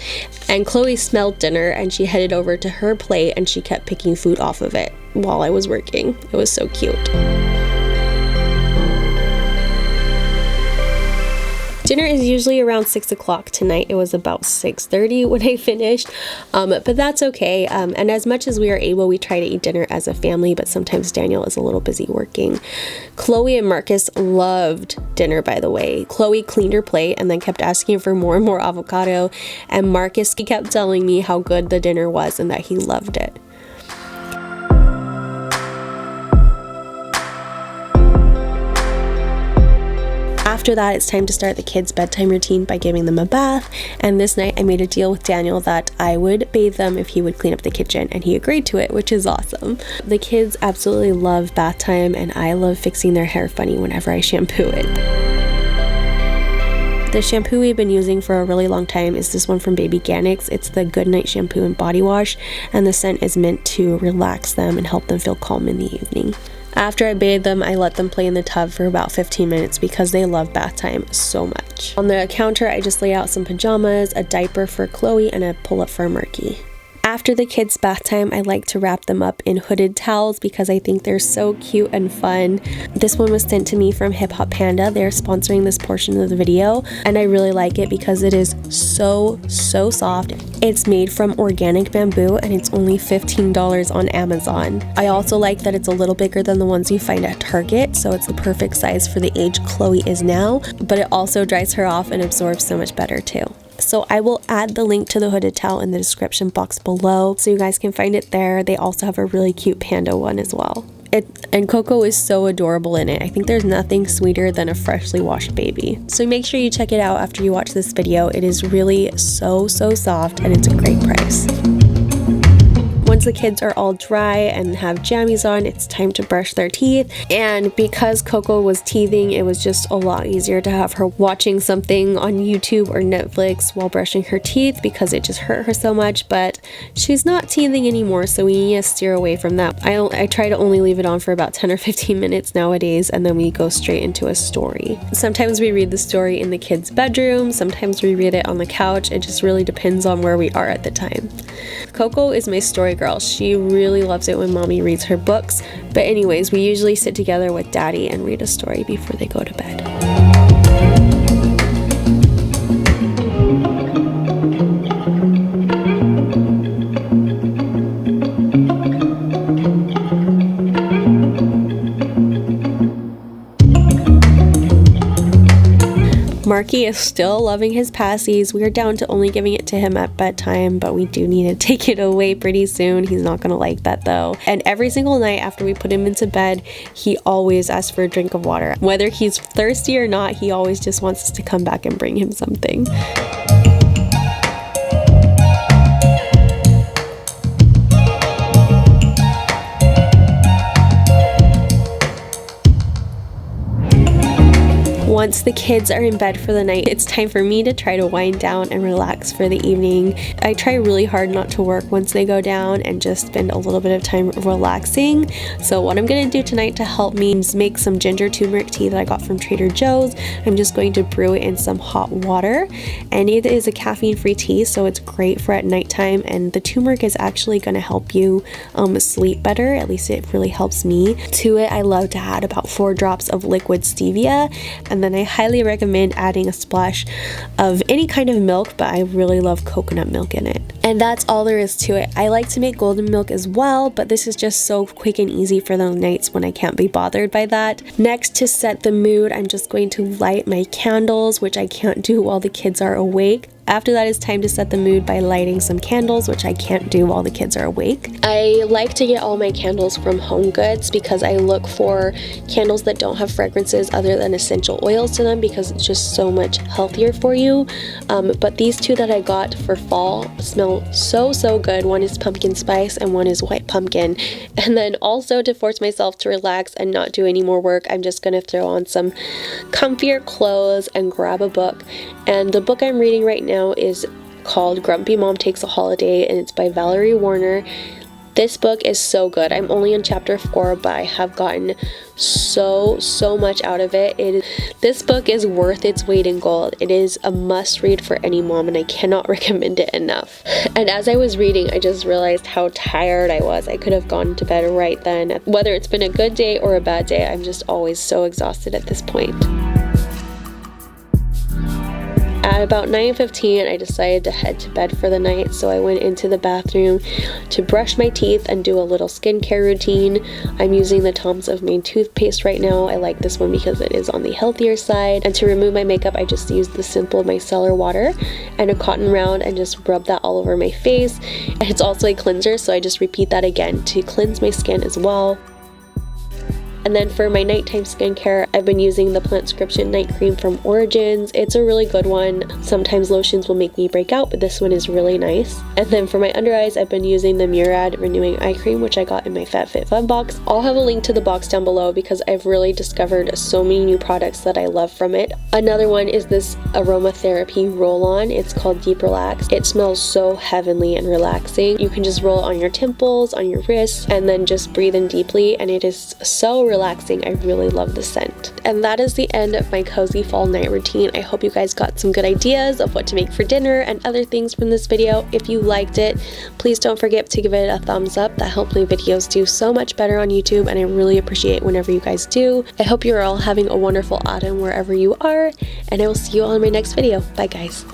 and Chloe smelled dinner and she headed over to her plate and she kept picking food off of it while I was working. It was so cute. Dinner is usually around 6 o'clock. Tonight it was about 6:30 when I finished, but that's okay. And as much as we are able, we try to eat dinner as a family, but sometimes Daniel is a little busy working. Chloe and Marcus loved dinner, by the way. Chloe cleaned her plate and then kept asking for more and more avocado, and Marcus kept telling me how good the dinner was and that he loved it. After that, it's time to start the kids' bedtime routine by giving them a bath, and this night I made a deal with Daniel that I would bathe them if he would clean up the kitchen, and he agreed to it, which is awesome. The kids absolutely love bath time, and I love fixing their hair funny whenever I shampoo it. The shampoo we've been using for a really long time is this one from Baby Organics. It's the Goodnight Shampoo and Body Wash, and the scent is meant to relax them and help them feel calm in the evening. After I bathe them, I let them play in the tub for about 15 minutes because they love bath time so much. On the counter, I just lay out some pajamas, a diaper for Chloe, and a pull-up for Marky. After the kids' bath time, I like to wrap them up in hooded towels because I think they're so cute and fun. This one was sent to me from Hip Hop Panda. They're sponsoring this portion of the video, and I really like it because it is so soft. It's made from organic bamboo, and it's only $15 on Amazon. I also like that it's a little bigger than the ones you find at Target, so it's the perfect size for the age Chloe is now, but it also dries her off and absorbs so much better too. So I will add the link to the hooded towel in the description box below so you guys can find it there. They also have a really cute panda one as well. And Coco is so adorable in it. I think there's nothing sweeter than a freshly washed baby. So make sure you check it out after you watch this video. It is really so soft, and it's a great price. Once the kids are all dry and have jammies on, it's time to brush their teeth. And because Coco was teething, it was just a lot easier to have her watching something on YouTube or Netflix while brushing her teeth because it just hurt her so much. But she's not teething anymore, so we need to steer away from that. I try to only leave it on for about 10 or 15 minutes nowadays, and then we go straight into a story. Sometimes we read the story in the kids' bedroom, sometimes we read it on the couch. It just really depends on where we are at the time. Coco is my story girl. She really loves it when mommy reads her books. But anyways, we usually sit together with daddy and read a story before they go to bed. Marky is still loving his passies. We are down to only giving it to him at bedtime, but we do need to take it away pretty soon. He's not gonna like that though. And every single night after we put him into bed, he always asks for a drink of water. Whether he's thirsty or not, he always just wants us to come back and bring him something. Once the kids are in bed for the night, it's time for me to try to wind down and relax for the evening. I try really hard not to work once they go down and just spend a little bit of time relaxing. So what I'm going to do tonight to help me is make some ginger turmeric tea that I got from Trader Joe's. I'm just going to brew it in some hot water, and it is a caffeine-free tea, so it's great for at nighttime, and the turmeric is actually going to help you sleep better. At least it really helps me. To it, I love to add about 4 drops of liquid stevia, and then I highly recommend adding a splash of any kind of milk, but I really love coconut milk in it. And that's all there is to it. I like to make golden milk as well, but this is just so quick and easy for the nights when I can't be bothered by that. Next, to set the mood, I'm just going to light my candles, which I can't do while the kids are awake. After that, it's time to set the mood by lighting some candles, which I can't do while the kids are awake. I like to get all my candles from Home Goods because I look for candles that don't have fragrances other than essential oils to them because it's just so much healthier for you. But these 2 that I got for fall smell so good. One is pumpkin spice and one is white pumpkin. And then also, to force myself to relax and not do any more work, I'm just going to throw on some comfier clothes and grab a book. And the book I'm reading right now is called Grumpy Mom Takes a Holiday, and it's by Valerie Warner. This book is so good. I'm only on chapter 4, but I have gotten so much out of it. This book is worth its weight in gold. It is a must read for any mom, and I cannot recommend it enough. And as I was reading, I just realized how tired I was. I could have gone to bed right then. Whether it's been a good day or a bad day, I'm just always so exhausted at this point. At about 9:15, I decided to head to bed for the night, so I went into the bathroom to brush my teeth and do a little skincare routine. I'm using the Tom's of Maine toothpaste right now. I like this one because it is on the healthier side. And to remove my makeup, I just used the simple micellar water and a cotton round and just rub that all over my face. And it's also a cleanser, so I just repeat that again to cleanse my skin as well. And then for my nighttime skincare, I've been using the Plantscription Night Cream from Origins. It's a really good one. Sometimes lotions will make me break out, but this one is really nice. And then for my under eyes, I've been using the Murad Renewing Eye Cream, which I got in my FabFitFun box. I'll have a link to the box down below because I've really discovered so many new products that I love from it. Another one is this aromatherapy roll-on. It's called Deep Relax. It smells so heavenly and relaxing. You can just roll it on your temples, on your wrists, and then just breathe in deeply, and it is so relaxing. I really love the scent. And that is the end of my cozy fall night routine. I hope you guys got some good ideas of what to make for dinner and other things from this video. If you liked it, please don't forget to give it a thumbs up. That helps my videos do so much better on YouTube, and I really appreciate whenever you guys do. I hope you're all having a wonderful autumn wherever you are, and I will see you all in my next video. Bye guys.